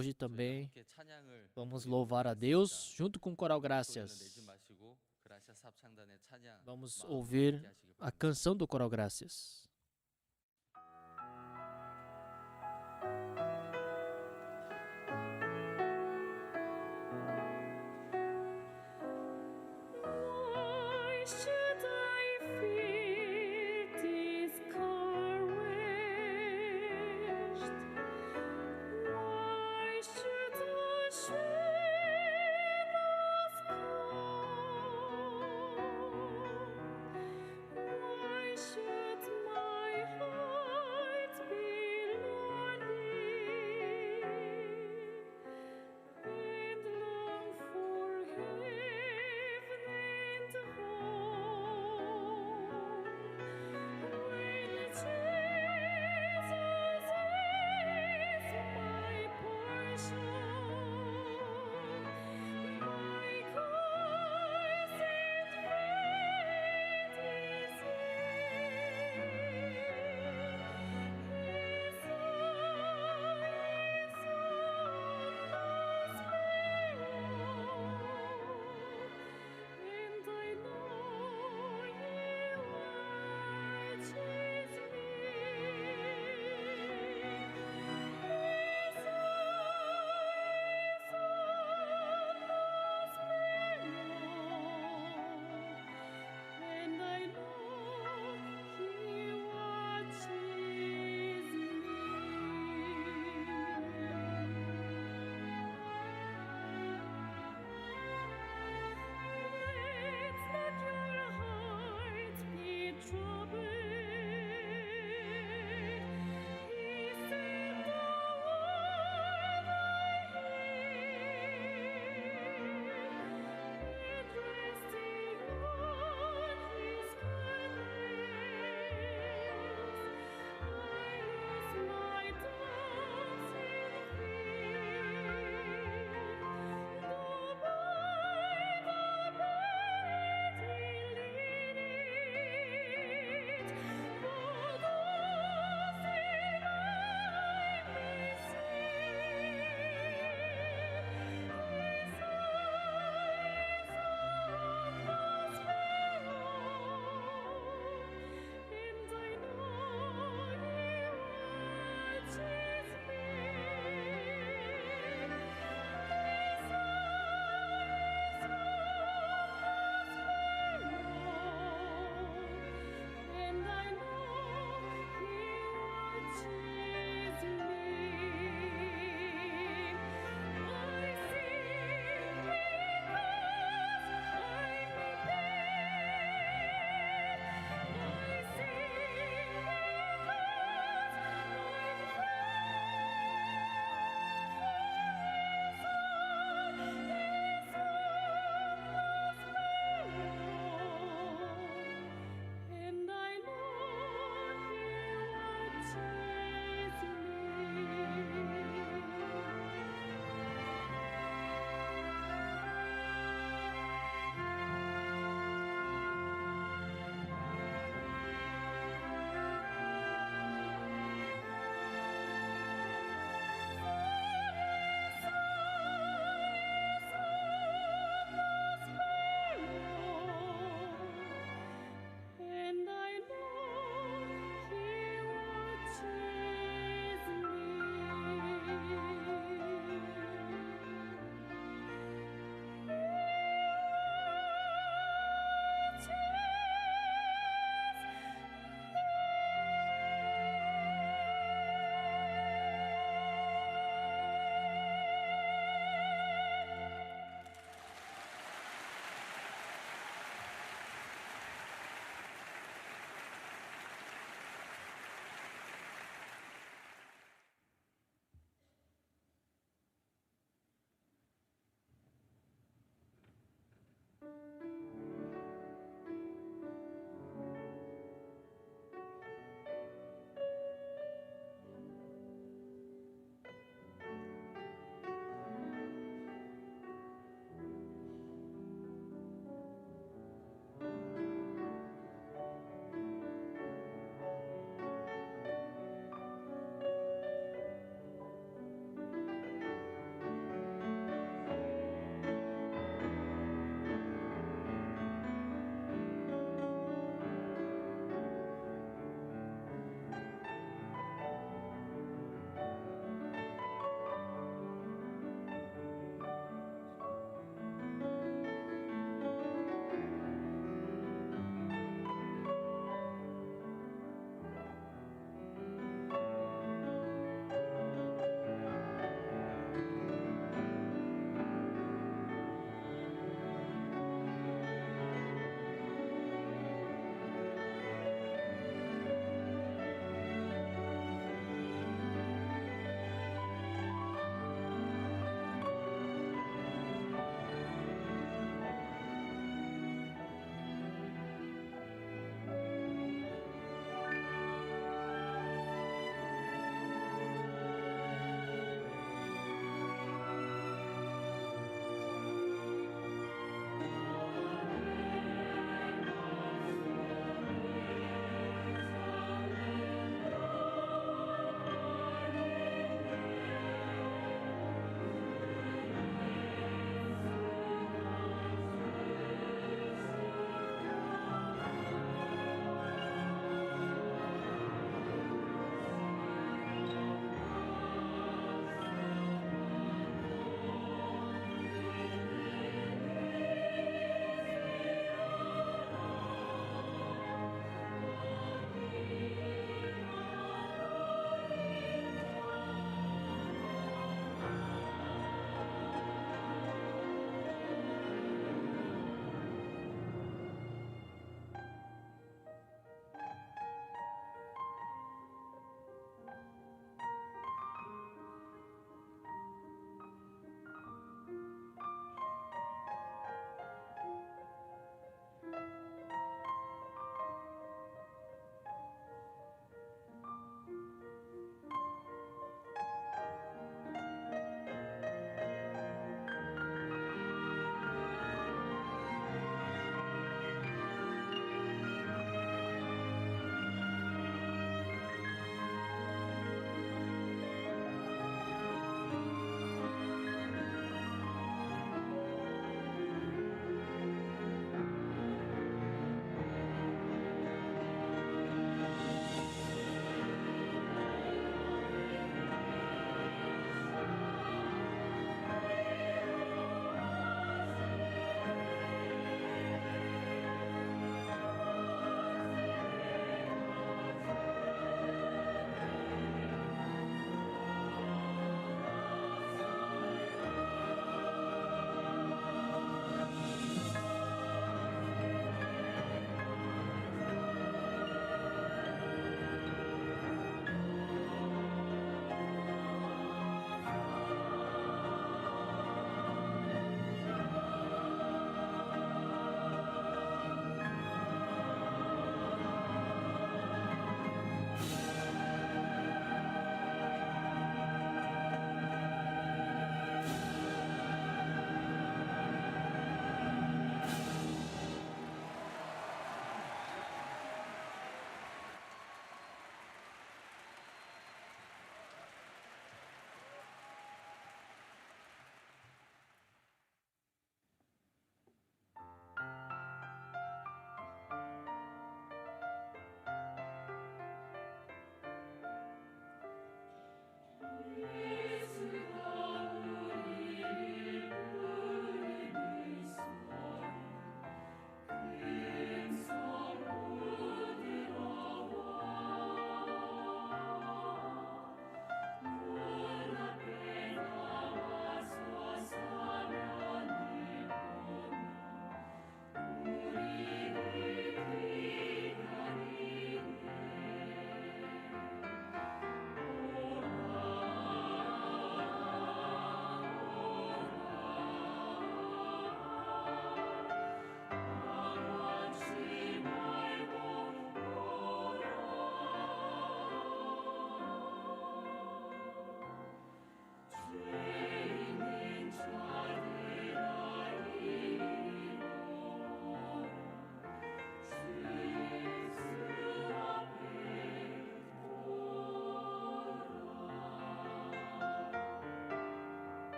Hoje também vamos louvar a Deus junto com o Coral Graças. Vamos ouvir a canção do Coral Graças. Heaven and home.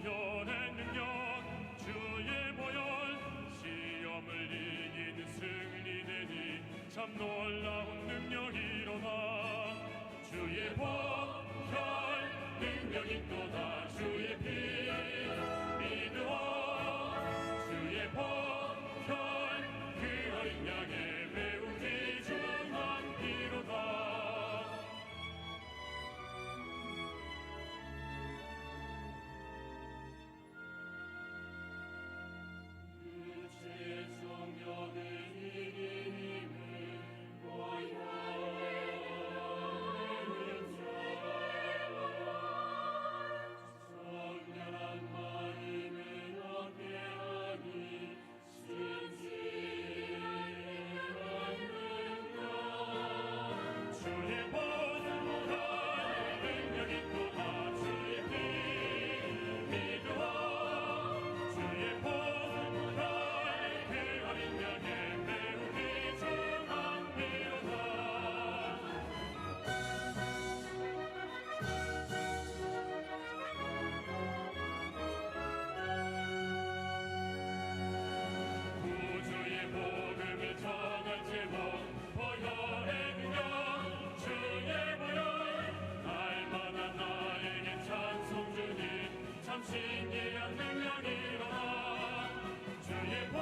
보혈의 능력 주의 보혈 시험을 이기는 승리되니 참 놀라운 능력이로다. 주의 보혈 능력이 또다. 주의 피 믿으오. 주의 보혈 그 어린 양의 매우 귀중한 피로다. 제 성령을 이기는 보혈의 성령한 마음을 얻게 하니 신실한 능력 주의 보혈 능력이 또다. 주의 피 믿으오. 주의 보혈 그 어린 양의 매우 귀중한 피로다. 구주의 복음을 전할 제목 보혈의 능력 주의 보혈 날마다 나에게 찬송 주니 참 신기한 능력이로다. 주의 보혈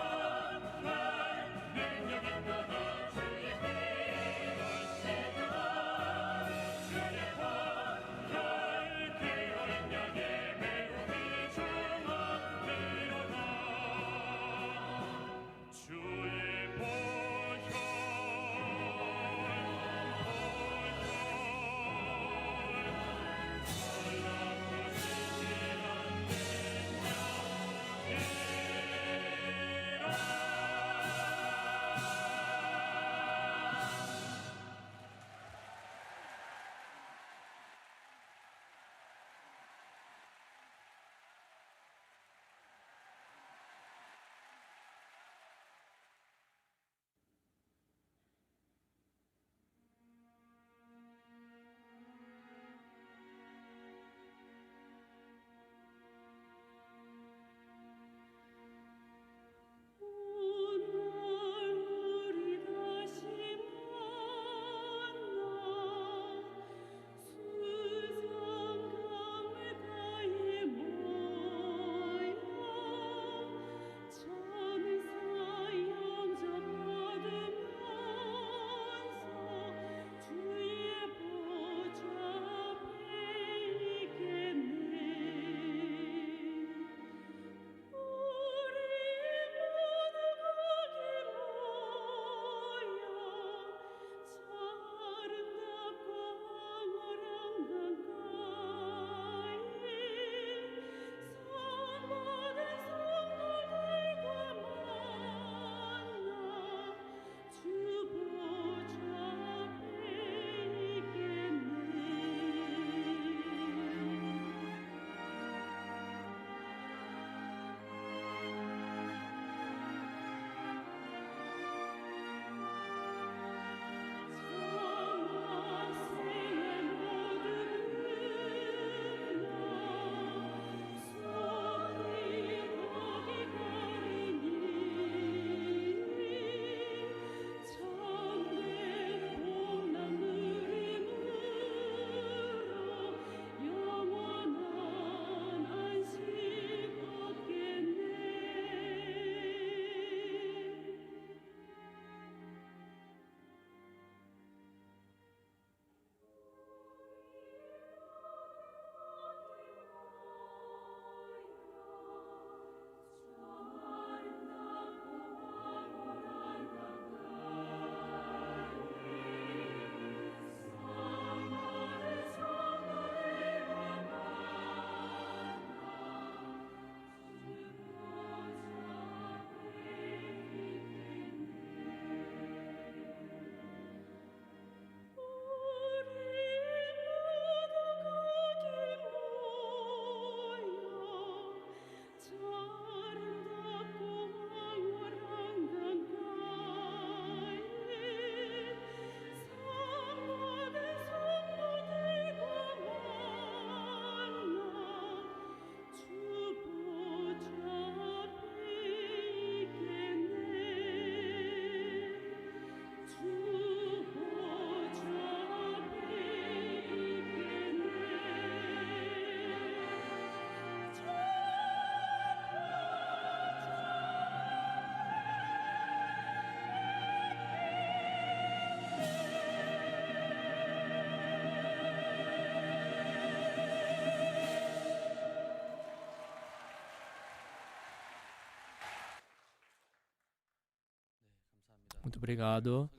Muito obrigado.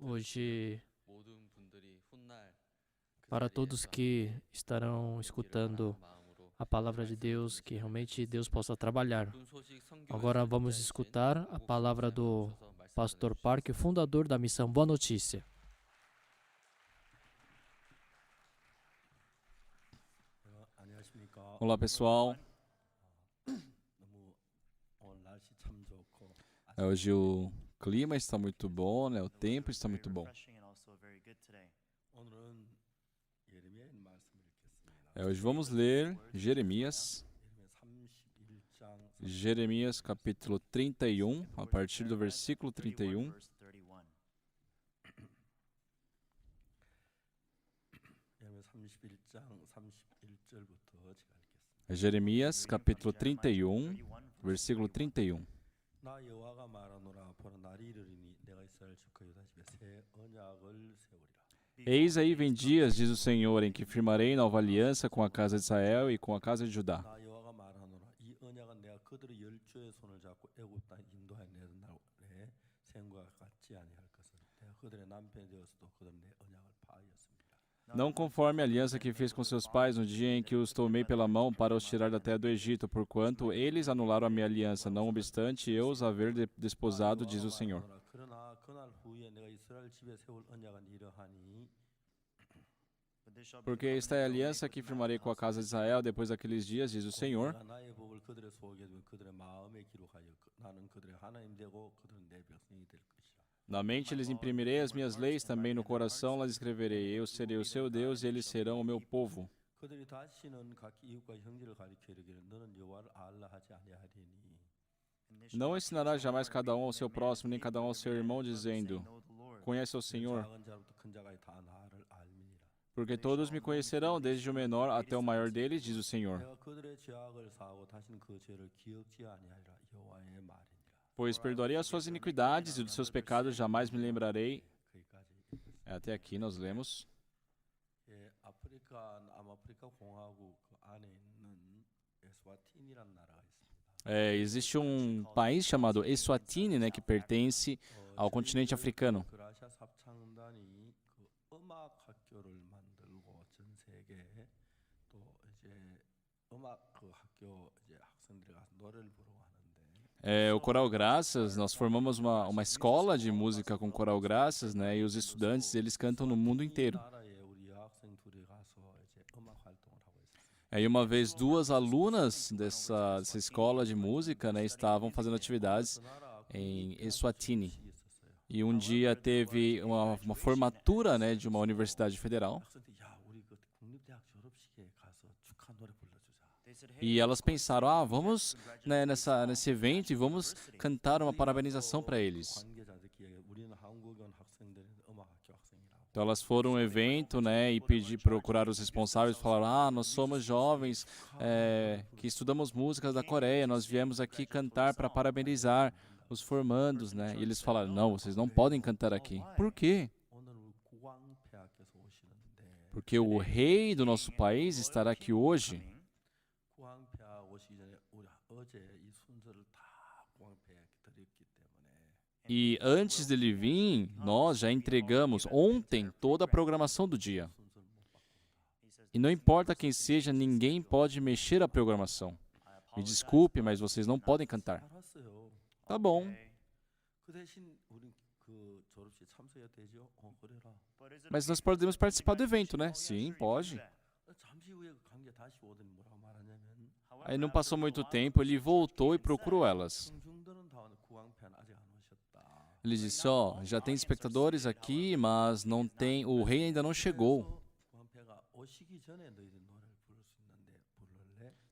Hoje, para todos que estarão escutando a palavra de Deus, que realmente Deus possa trabalhar. Agora vamos escutar a palavra do Pastor Park, fundador da missão Boa Notícia. Olá, pessoal. Hoje o clima está muito bom, né? O tempo está muito bom. Hoje vamos ler Jeremias capítulo 31, a partir do versículo 31. Jeremias capítulo 31, versículo 31. Eis aí vem dias, diz o Senhor, em que firmarei nova aliança com a casa de Israel e com a casa de Judá. Não conforme a aliança que fiz com seus pais no dia em que os tomei pela mão para os tirar da terra do Egito, porquanto eles anularam a minha aliança, não obstante eu os haver desposado, diz o Senhor. Porque esta é a aliança que firmarei com a casa de Israel depois daqueles dias, diz o Senhor. Na mente lhes imprimirei as minhas leis, também no coração las escreverei. Eu serei o seu Deus e eles serão o meu povo. Não ensinará jamais cada um ao seu próximo, nem cada um ao seu irmão, dizendo: conhece o Senhor. Porque todos me conhecerão, desde o menor até o maior deles, diz o Senhor. Pois perdoarei as suas iniquidades e dos seus pecados jamais me lembrarei. Até aqui nós lemos. Existe um país chamado Eswatini, né, que pertence ao continente africano. O Coral Graças, nós formamos uma escola de música com Coral Graças, né, e os estudantes, eles cantam no mundo inteiro. E uma vez, duas alunas dessa escola de música, né, estavam fazendo atividades em Eswatini. E um dia teve uma formatura, né, de uma universidade federal. E elas pensaram, vamos, né, nesse evento e vamos cantar uma parabenização para eles. Então elas foram ao evento, né, e procurar os responsáveis, falaram, nós somos jovens que estudamos músicas da Coreia, nós viemos aqui cantar para parabenizar os formandos, né? E eles falaram, não, vocês não podem cantar aqui. Por quê? Porque o rei do nosso país estará aqui hoje. E antes dele vir, nós já entregamos ontem toda a programação do dia. E não importa quem seja, ninguém pode mexer a programação. Me desculpe, mas vocês não podem cantar. Tá bom. Mas nós podemos participar do evento, né? Sim, pode. Aí não passou muito tempo, ele voltou e procurou elas. Ele disse, já tem espectadores aqui, mas não tem, o rei ainda não chegou.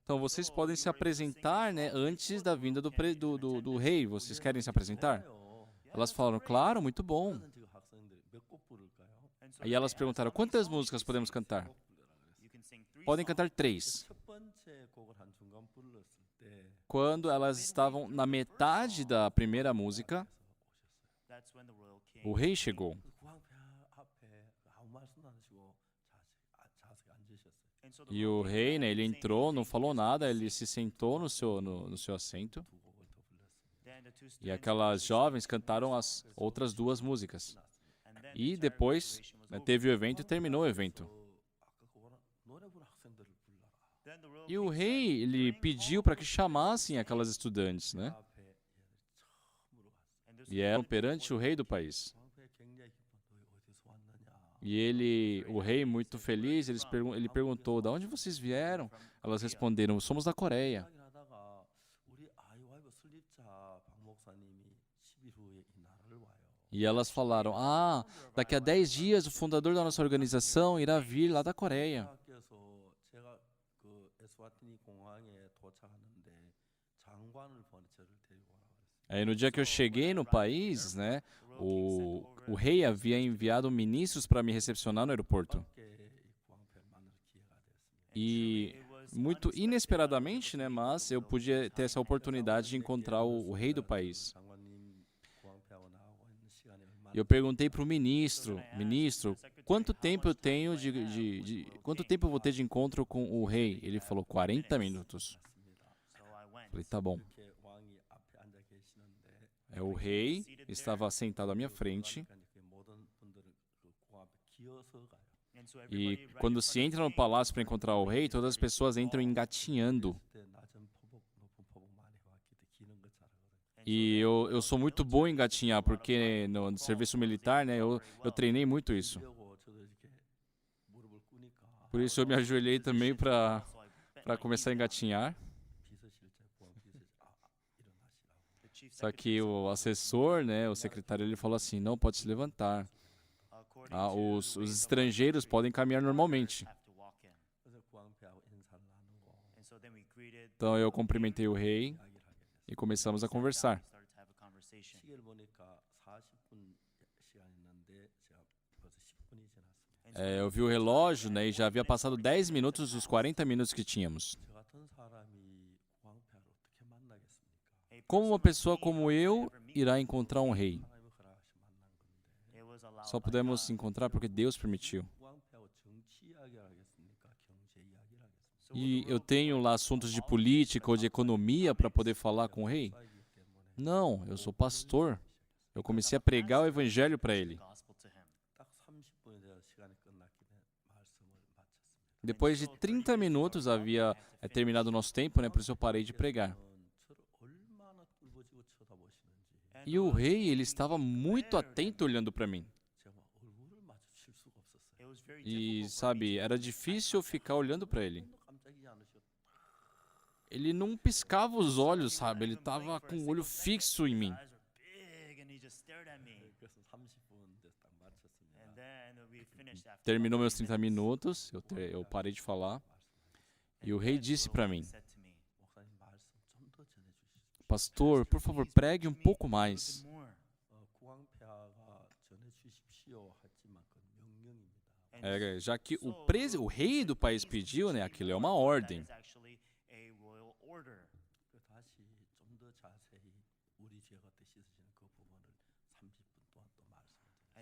Então vocês podem se apresentar, né, antes da vinda do rei. Vocês querem se apresentar? Elas falaram, claro, muito bom. Aí elas perguntaram, quantas músicas podemos cantar? Podem cantar 3. Quando elas estavam na metade da primeira música, o rei chegou. E o rei, né, ele entrou, não falou nada, ele se sentou no seu assento. E aquelas jovens cantaram as outras duas músicas. E depois, né, teve o evento e terminou o evento. E o rei, ele pediu para que chamassem aquelas estudantes, né? E eram perante o rei do país. E o rei, muito feliz, ele perguntou: "De onde vocês vieram?" Elas responderam: "Somos da Coreia." E elas falaram: "Ah, daqui a 10 dias o fundador da nossa organização irá vir lá da Coreia." Aí no dia que eu cheguei no país, né, o rei havia enviado ministros para me recepcionar no aeroporto. E muito inesperadamente, né, mas eu pude ter essa oportunidade de encontrar o rei do país. E eu perguntei para o ministro, quanto tempo eu tenho quanto tempo eu vou ter de encontro com o rei? Ele falou 40 minutos. Falei, tá bom. O rei estava sentado à minha frente. E quando se entra no palácio para encontrar o rei, todas as pessoas entram engatinhando. E eu sou muito bom em engatinhar, porque no serviço militar, né, eu treinei muito isso. Por isso eu me ajoelhei também para começar a engatinhar. Só que o assessor, né, o secretário, ele falou assim: "Não pode se levantar. Os estrangeiros podem caminhar normalmente." Então eu cumprimentei o rei e começamos a conversar. Eu vi o relógio, né, e já havia passado 10 minutos dos 40 minutos que tínhamos. Como uma pessoa como eu irá encontrar um rei? Só pudemos encontrar porque Deus permitiu. E eu tenho lá assuntos de política ou de economia para poder falar com o rei? Não, eu sou pastor. Eu comecei a pregar o evangelho para ele. Depois de 30 minutos havia terminado o nosso tempo, né? Por isso eu parei de pregar. E o rei, ele estava muito atento olhando para mim. E, sabe, era difícil ficar olhando para ele. Ele não piscava os olhos, sabe? Ele estava com o olho fixo em mim. Terminou meus 30 minutos, eu parei de falar. E o rei disse para mim: "Pastor, por favor, pregue um pouco mais." Já que o rei do país pediu, né, aquilo é uma ordem.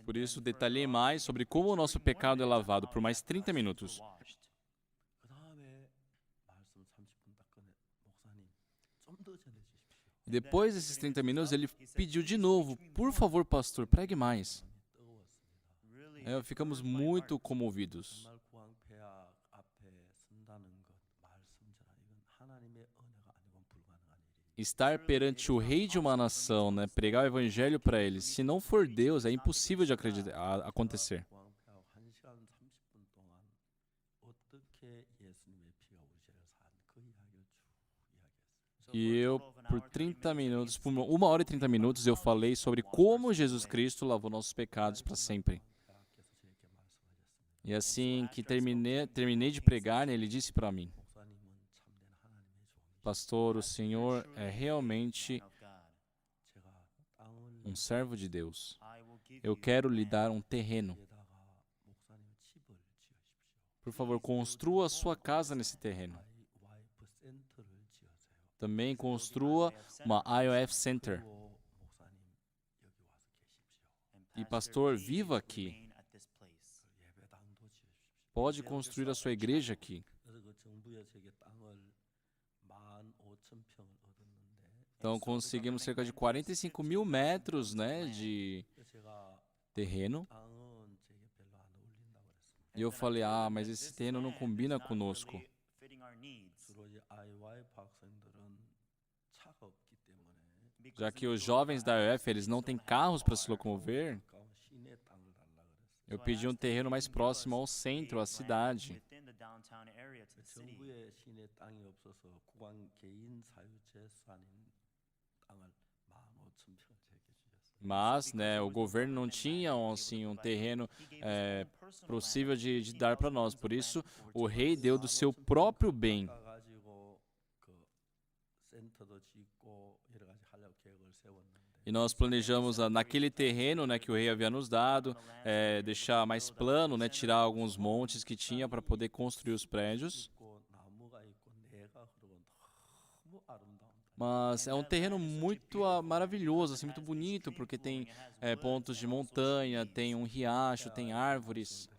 Por isso, detalhei mais sobre como o nosso pecado é lavado por mais 30 minutos. Depois desses 30 minutos, ele pediu de novo: "Por favor, pastor, pregue mais." Ficamos muito comovidos. Estar perante o rei de uma nação, né, pregar o evangelho para eles, se não for Deus, é impossível de acontecer. E eu, por 30 minutos, por 1 hora e 30 minutos, eu falei sobre como Jesus Cristo lavou nossos pecados para sempre. E assim que terminei de pregar, né, ele disse para mim: "Pastor, o senhor é realmente um servo de Deus. Eu quero lhe dar um terreno. Por favor, construa a sua casa nesse terreno. Também construa uma IOF Center. E pastor, viva aqui. Pode construir a sua igreja aqui." Então conseguimos cerca de 45 mil metros, né, de terreno. E eu falei, mas esse terreno não combina conosco. Já que os jovens da UF, eles não têm carros para se locomover, eu pedi um terreno mais próximo ao centro, à cidade. 정부의 시내 땅이 없어서 국왕 개인 사유재수 아닌 땅을 15,000평 제게 주셨어요. Mas, né, o governo não tinha assim, um terreno possível de dar para nós. Por isso, o rei deu do seu próprio bem. 가지고 그 센터도 짓고 여러 가지 하려고 계획을 세웠는데 E nós planejamos naquele terreno, né, que o rei havia nos dado, deixar mais plano, né, tirar alguns montes que tinha para poder construir os prédios. 있고 나무가 있고 내가 흐르고 너무 아름다운 땅. Mas é um terreno muito maravilhoso, assim, muito bonito, porque tem pontos de montanha, tem um riacho, tem árvores.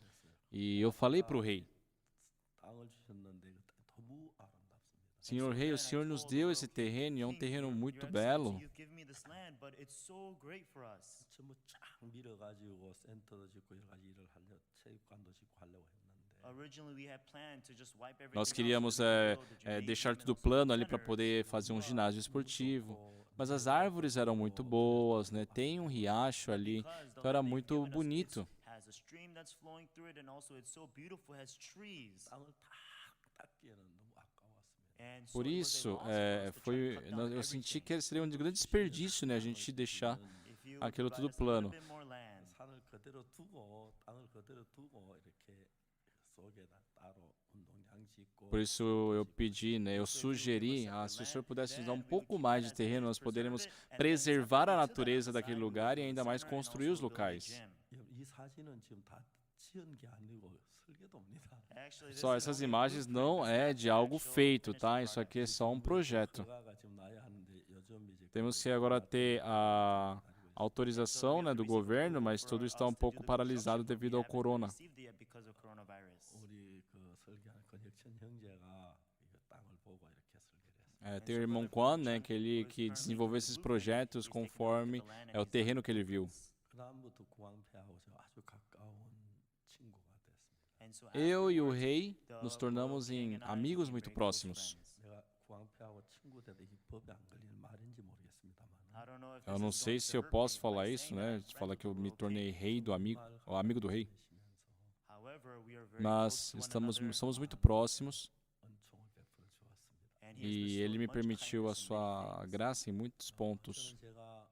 E eu falei para o rei, 땅을 주셨는데 그 땅이 너무 아름답습니다. Senhor rei, o Senhor nos deu esse terreno e é um terreno muito belo. 전부 쫙 밀어가지고 센터도 짓고 여러 가지 일을 하려 체육관도 짓고 하려고 했는데 Nós queríamos deixar tudo plano ali para poder fazer um ginásio esportivo. Mas as árvores eram muito boas, né? Tem um riacho ali, então era muito bonito. 땅을 탁 닦기에는 너무 아까웠습니다. Por isso, eu senti que seria um grande desperdício, né? A gente deixar aquilo tudo plano. 산을 그대로 두고 땅을 그대로 두고 이렇게 속에다 따로 운동장 짓고 Por isso eu pedi, né? Eu sugeri, se o senhor pudesse nos dar um pouco mais de terreno, nós poderíamos preservar a natureza daquele lugar e ainda mais construir os locais. 이 사진은 지금 다 지은 게 아니고 설계도입니다. Só essas imagens não é de algo feito, tá? Isso aqui é só um projeto. 허가가 지금 나야 하는데 요즘 이제 Temos que agora ter a autorização, né, do governo, mas tudo está um pouco paralisado devido ao corona. 우리 그 설계하는 권혁천 형제가 이 땅을 보고 이렇게 설계를 했어요. Tem o irmão Kwan, né, que ele que desenvolveu esses projetos conforme o terreno que ele viu. 그다음부터 구왕패하고 저 아주 가까운 친구가 됐습니다. Eu e o rei nos tornamos amigos muito próximos. 내가 구왕패하고 친구 돼도 이 법에 안 걸리는 말인지 모르겠습니다만 Eu não sei se eu posso falar isso, né? De falar que eu me tornei rei do amigo, ou amigo do rei. Mas somos muito próximos 은총을 베풀어 주었습니다. e ele me permitiu a sua graça em muitos pontos. 저는 제가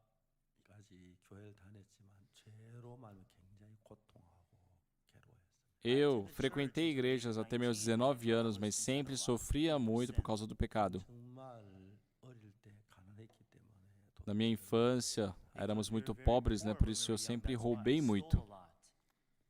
까지 교회를 다녔지만 죄로 말하면 굉장히 고통하고 괴로워했어요. Eu frequentei igrejas até meus 19 anos, mas sempre sofria muito por causa do pecado. 정말 어릴 때 가난했기 때문에 Na minha infância, éramos muito pobres, né? Por isso eu sempre roubei muito.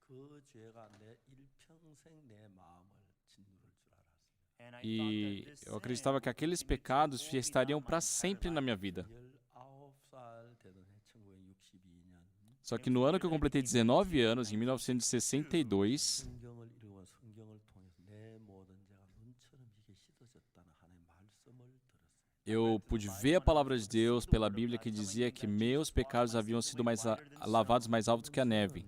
그 죄가 내 일평생 내 마음을 짓누를 줄 알았어요. E eu acreditava que aqueles pecados estariam para sempre na minha vida. 19살 되던 해 1962년 Só que no ano que eu completei 19 anos, em 1962, 성경을 읽은 성경을 통해서 내 모든 죄가 눈처럼 이게 씻어졌다는 하나님의 말씀을 들었어요. eu pude ver a palavra de Deus pela Bíblia que dizia que meus pecados haviam sido lavados mais altos que a neve.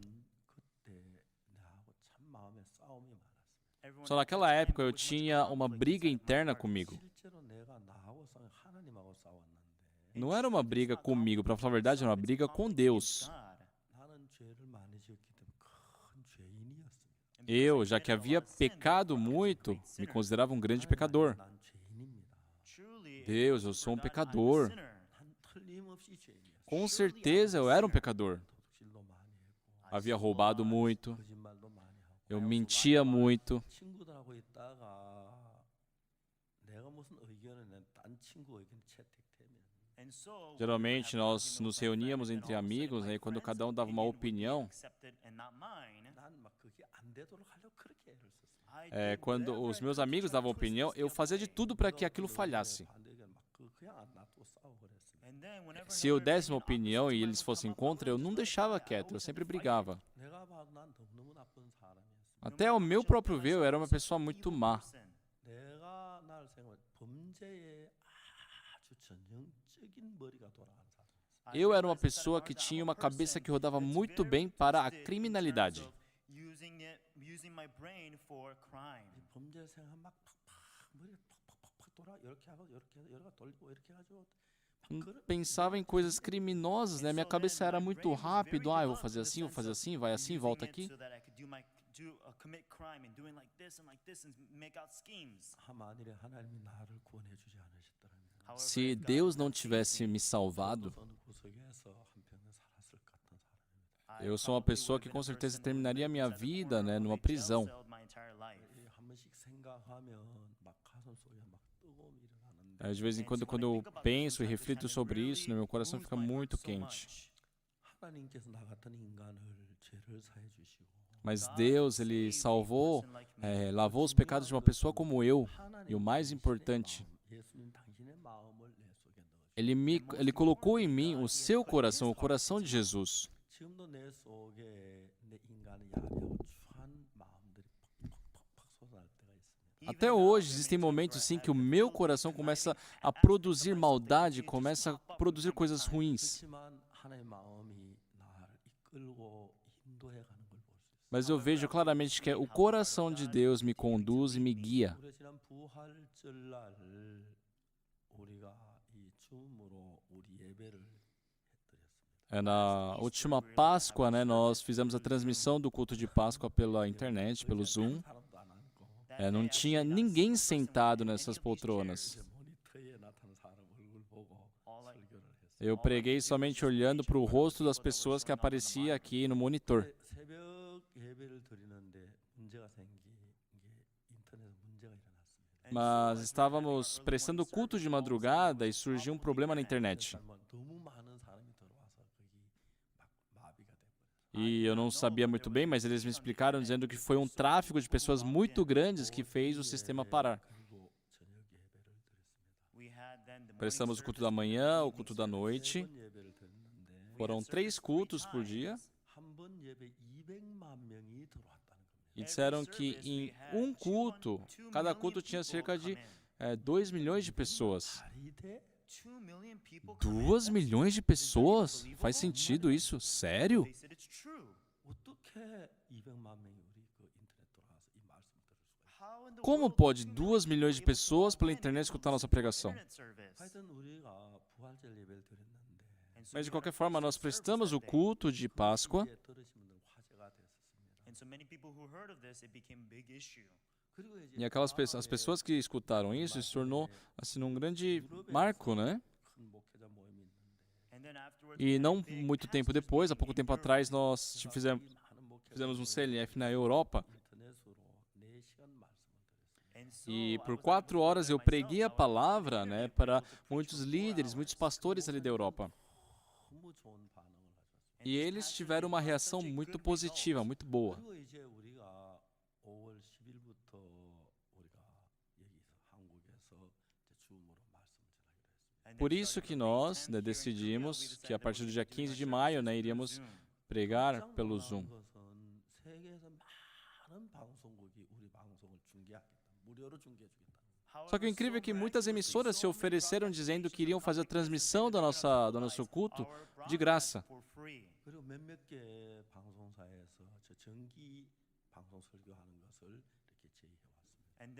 그때 나하고 참 마음에 싸움이 많았어요. Só naquela época eu tinha uma briga interna comigo. 실제로 내가 나하고 싸워 하나님하고 싸웠는데 Não era uma briga comigo, para falar a verdade, era uma briga com Deus. 나는 죄를 많이 지었기 때문에 큰 죄인이었습니다. Eu, já que havia pecado muito, me considerava um grande pecador. 난 죄인입니다. Deus, eu sou um pecador. 난 틀림없이 죄인이었어요. Com certeza eu era um pecador. 도둑질도 많이 했고 Havia roubado muito, 거짓말도 많이 하고 eu mentia muito. 친구들하고 있다가 내가 무슨 의견을 딴 친구 의견 채택되면 Geralmente nós nos reuníamos entre amigos, né, e quando cada um dava uma opinião, 난 막 그게 안 되도록 하려고 그렇게 애를 썼어요. quando os meus amigos davam opinião, eu fazia de tudo para que aquilo falhasse. 반대 의견 막 그냥 안 놔두고 싸우고 그랬어요. Se eu desse uma opinião e eles fossem contra, eu não deixava quieto, eu sempre brigava. 내가 봐도 난 너무 나쁜 사람이었어. Até ao meu próprio ver, eu era uma pessoa muito má. 내가 날 생각해 범죄에 아주 전형적인 효율적인 머리가 돌아가는 사람이었어요. Eu era uma pessoa que tinha uma cabeça que rodava muito bem para a criminalidade. Using my brain for crime. 범죄 생활 막 팍팍 머리가 팍팍팍 돌아 이렇게 하고 이렇게 여기가 돌리고 이렇게 해가지고 Pensava em coisas criminosas, né? Minha cabeça era muito rápido. Eu vou fazer assim, vai assim, volta aqui. commit crime and doing like this and make out schemes. Se Deus não tivesse me salvado, eu sou uma pessoa que com certeza terminaria a minha vida, né, numa prisão. De vez em quando eu penso e reflito sobre isso, né, meu coração fica muito quente. Mas Deus, Ele salvou, lavou os pecados de uma pessoa como eu. E o mais importante, Ele colocou em mim o seu coração, o coração de Jesus. Até hoje existem momentos sim que o meu coração começa a produzir maldade, começa a produzir coisas ruins. Mas eu vejo claramente que o coração de Deus me conduz e me guia. Na última Páscoa, né, nós fizemos a transmissão do culto de Páscoa pela internet, pelo Zoom. Não tinha ninguém sentado nessas poltronas. Eu preguei somente olhando para o rosto das pessoas que aparecia aqui no monitor. Mas estávamos prestando culto de madrugada e surgiu um problema na internet. E eu não sabia muito bem, mas eles me explicaram dizendo que foi um tráfego de pessoas muito grandes que fez o sistema parar. Prestamos o culto da manhã, o culto da noite. Foram 3 cultos por dia. E disseram que em um culto, cada culto tinha cerca de 2 milhões de pessoas. 2 milhões de pessoas? Faz sentido isso? Sério? Como pode 2 milhões de pessoas pela internet escutar nossa pregação? Mas de qualquer forma, nós prestamos o culto de Páscoa. E as pessoas que escutaram isso se tornou assim um grande marco, né? E não muito tempo depois, há pouco tempo atrás, nós fizemos um CLF na Europa. E por 4 horas eu preguei a palavra, né, para muitos líderes, muitos pastores ali da Europa. E eles tiveram uma reação muito positiva, muito boa. Por isso que nós, né, decidimos que a partir do dia 15 de maio, né, iríamos pregar pelo Zoom. Só que o incrível é que muitas emissoras se ofereceram dizendo que iriam fazer a transmissão do nosso culto de graça.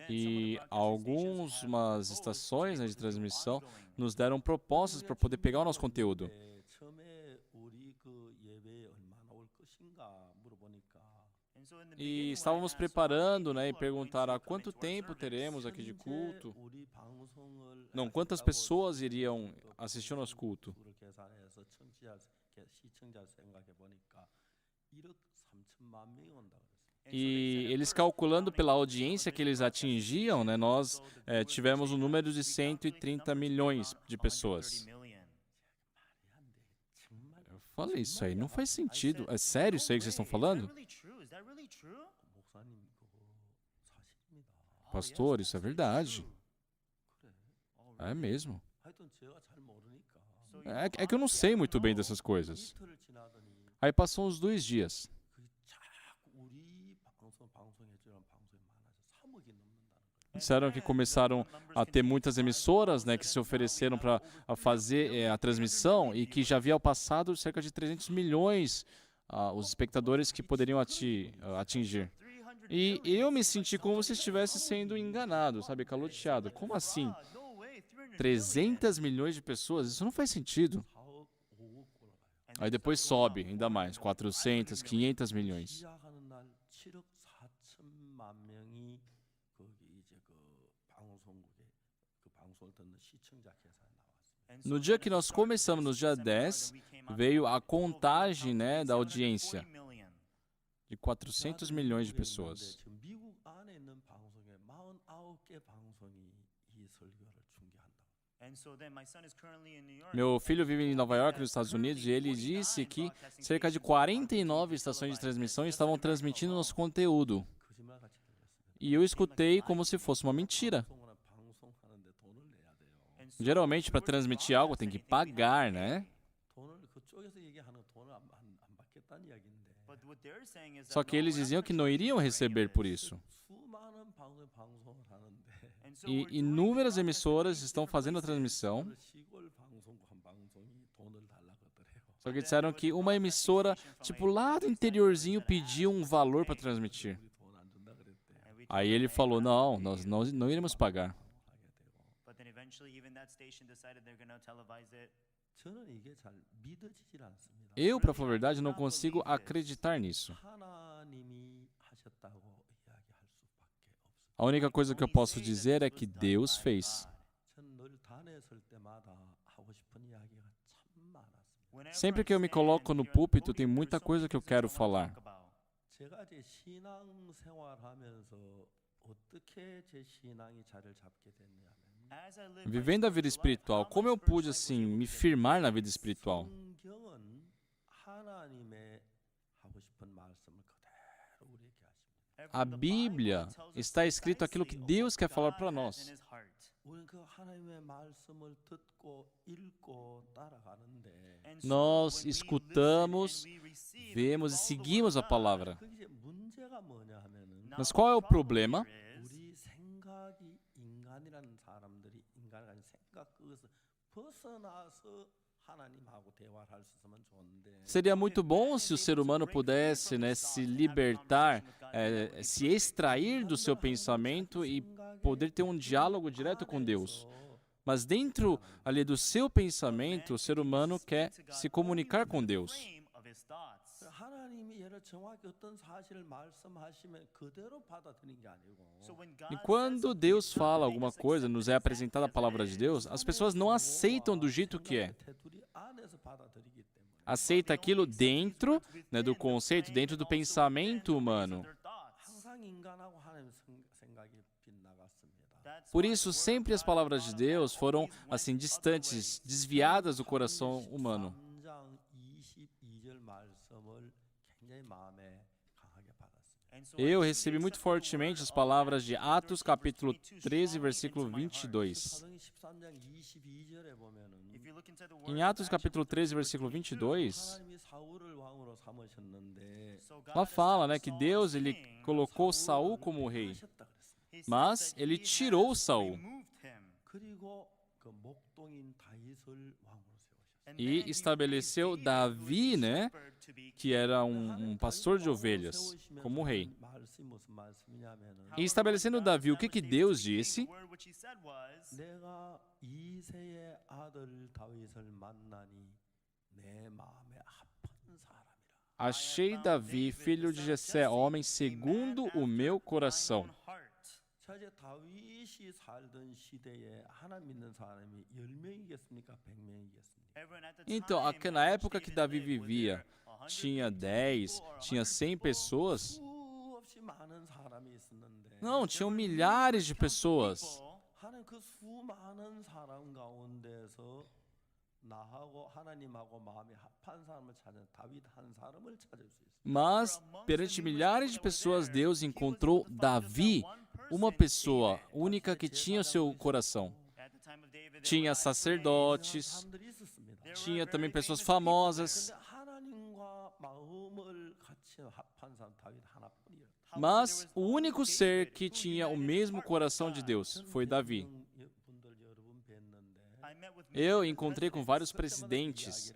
E algumas estações, né, de transmissão nos deram propostas para poder pegar o nosso conteúdo. E estávamos preparando, né, e perguntaram há quanto tempo teremos aqui de culto. Não, quantas pessoas iriam assistir ao nosso culto. E eles calculando pela audiência que eles atingiam, né, nós tivemos um número de 130 milhões de pessoas. Eu falei, isso aí não faz sentido. É sério isso aí que vocês estão falando? Pastor, isso é verdade. É mesmo. É que eu não sei muito bem dessas coisas. Aí passou uns 2 dias. Disseram que começaram a ter muitas emissoras, né, que se ofereceram para fazer a transmissão e que já havia passado cerca de 300 milhões os espectadores que poderiam atingir. E eu me senti como se estivesse sendo enganado, sabe, caloteado. Como assim? 300 milhões de pessoas? Isso não faz sentido. Aí depois sobe ainda mais, 400, 500 milhões. 시작하는 날 7억 4천만 명이 거기 이제 그 방송국에 그 방송을 듣는 시청자 계산이 나왔습니다. No dia que nós começamos, no dia 10, veio a contagem, né, da audiência de 400 milhões de pessoas. 지금 미국 안에 있는 방송에 49개 방송이 이 설교를 중계한다. Meu filho vive em Nova York, nos Estados Unidos, e ele disse que cerca de 49 estações de transmissão estavam transmitindo nosso conteúdo. 거짓말같이 들렸습니다. E eu escutei como se fosse uma mentira. 방송하는데 돈을 내야 돼요. Geralmente, para transmitir algo, tem que pagar, né? 돈을 그쪽에서 얘기하는 돈을 안 받겠다는 이야기인데. Só que eles diziam que não iriam receber por isso. 수많은 방송을 하는데 E inúmeras emissoras estão fazendo a transmissão. 시골 방송국 한 방송이 돈을 달라고 하더래요. Só que disseram que uma emissora, tipo lá do interiorzinho, pediu um valor para transmitir. 우리 돈 안 준다 그랬대요. Aí ele falou, não, nós não iremos pagar. 저는 이게 잘 믿어지질 않습니다. Eu, para falar a verdade, não consigo acreditar nisso. 하나님이 하셨다고 이야기할 수밖에 없어요. A única coisa que eu posso dizer é que Deus fez. 전 늘 단에 설 때마다 하고 싶은 이야기가 참 많았습니다. Sempre que eu me coloco no púlpito, tem muita coisa que eu quero falar. 제가 제 신앙 생활하면서 어떻게 제 신앙이 자리를 잡게 됐냐면 Vivendo a vida espiritual, como eu pude, assim, me firmar na vida espiritual? 성경은 하나님의 하고 싶은 말씀을 그대로 우리에게 하십니다. A Bíblia está escrito aquilo que Deus quer falar para nós. 우리는 그 하나님의 말씀을 듣고 읽고 따라가는데 Nós escutamos, vemos e seguimos a palavra. 그게 문제가 뭐냐 하면은 Mas qual é o problema? 우리 생각이 인간이라는 사람들이 인간의 생각 그것을 벗어나서 하나님하고 대화를 할 수 있으면 좋은데 Seria muito bom se o ser humano pudesse, né, se libertar, se extrair do seu pensamento e poder ter um diálogo direto com Deus. Mas dentro ali do seu pensamento, o ser humano quer se comunicar com Deus. 하나님이 예를 정확히 어떤 사실을 말씀하시면 그대로 받아들이는 게 아니고 E quando Deus fala alguma coisa, nos é apresentada a palavra de Deus, as pessoas não aceitam do jeito que é. 테두리 안에서 받아들이기 때문에 Aceita aquilo dentro, né, do conceito, dentro do pensamento humano. 항상 인간하고 하나님 생각이 빗나갔습니다. Por isso, sempre as palavras de Deus foram, assim, distantes, desviadas do coração humano. 3장 22절 말씀을 굉장히 마음에 강하게 받았습니다. Eu recebi muito fortemente as palavras de Atos capítulo 13, versículo 22. 사도행 13장 22절에 보면은 Em Atos capítulo 13, versículo 22, 하나님이 사울을 왕으로 삼으셨는데 lá fala, né, que Deus ele colocou Saul como rei, 하셨다 그랬습니다. mas ele tirou Saul 그리고 그 목동인 다윗을 왕으로 세우셨습니다. e estabeleceu Davi, né, que era um pastor de ovelhas, como rei. 말씀이 무슨 말씀이냐면은 E estabelecendo Davi, o que Deus disse? 내가 이새의 아들 다윗을 만나니 내 마음에 합한 사람이라. Achei Davi, filho de Jessé, homem segundo o meu coração. 자 이제 다윗이 살던 시대에 하나님 믿는 사람이 10명이겠습니까? 100명이겠습니까? Então, na época que Davi vivia, tinha 10, tinha 100 pessoas? 수없이 많은 사람이 있었는데 Não, tinham milhares de pessoas. 하나님 그 수많은 사람 가운데서 나하고 하나님하고 마음이 합한 사람을 찾은 다윗 한 사람을 찾을 수 있어요. Mas, perante milhares de pessoas, Deus encontrou Davi, uma pessoa única que tinha o seu coração. Tinha sacerdotes, 사람들이 있었습니다. tinha também pessoas famosas, 근데 하나님과 마음을 같이 합한 사람 다윗 하나뿐이었다. Mas o único ser que tinha o mesmo coração de Deus foi Davi. 분들 여러 분 뵀는데 I met with Eu encontrei com vários presidentes,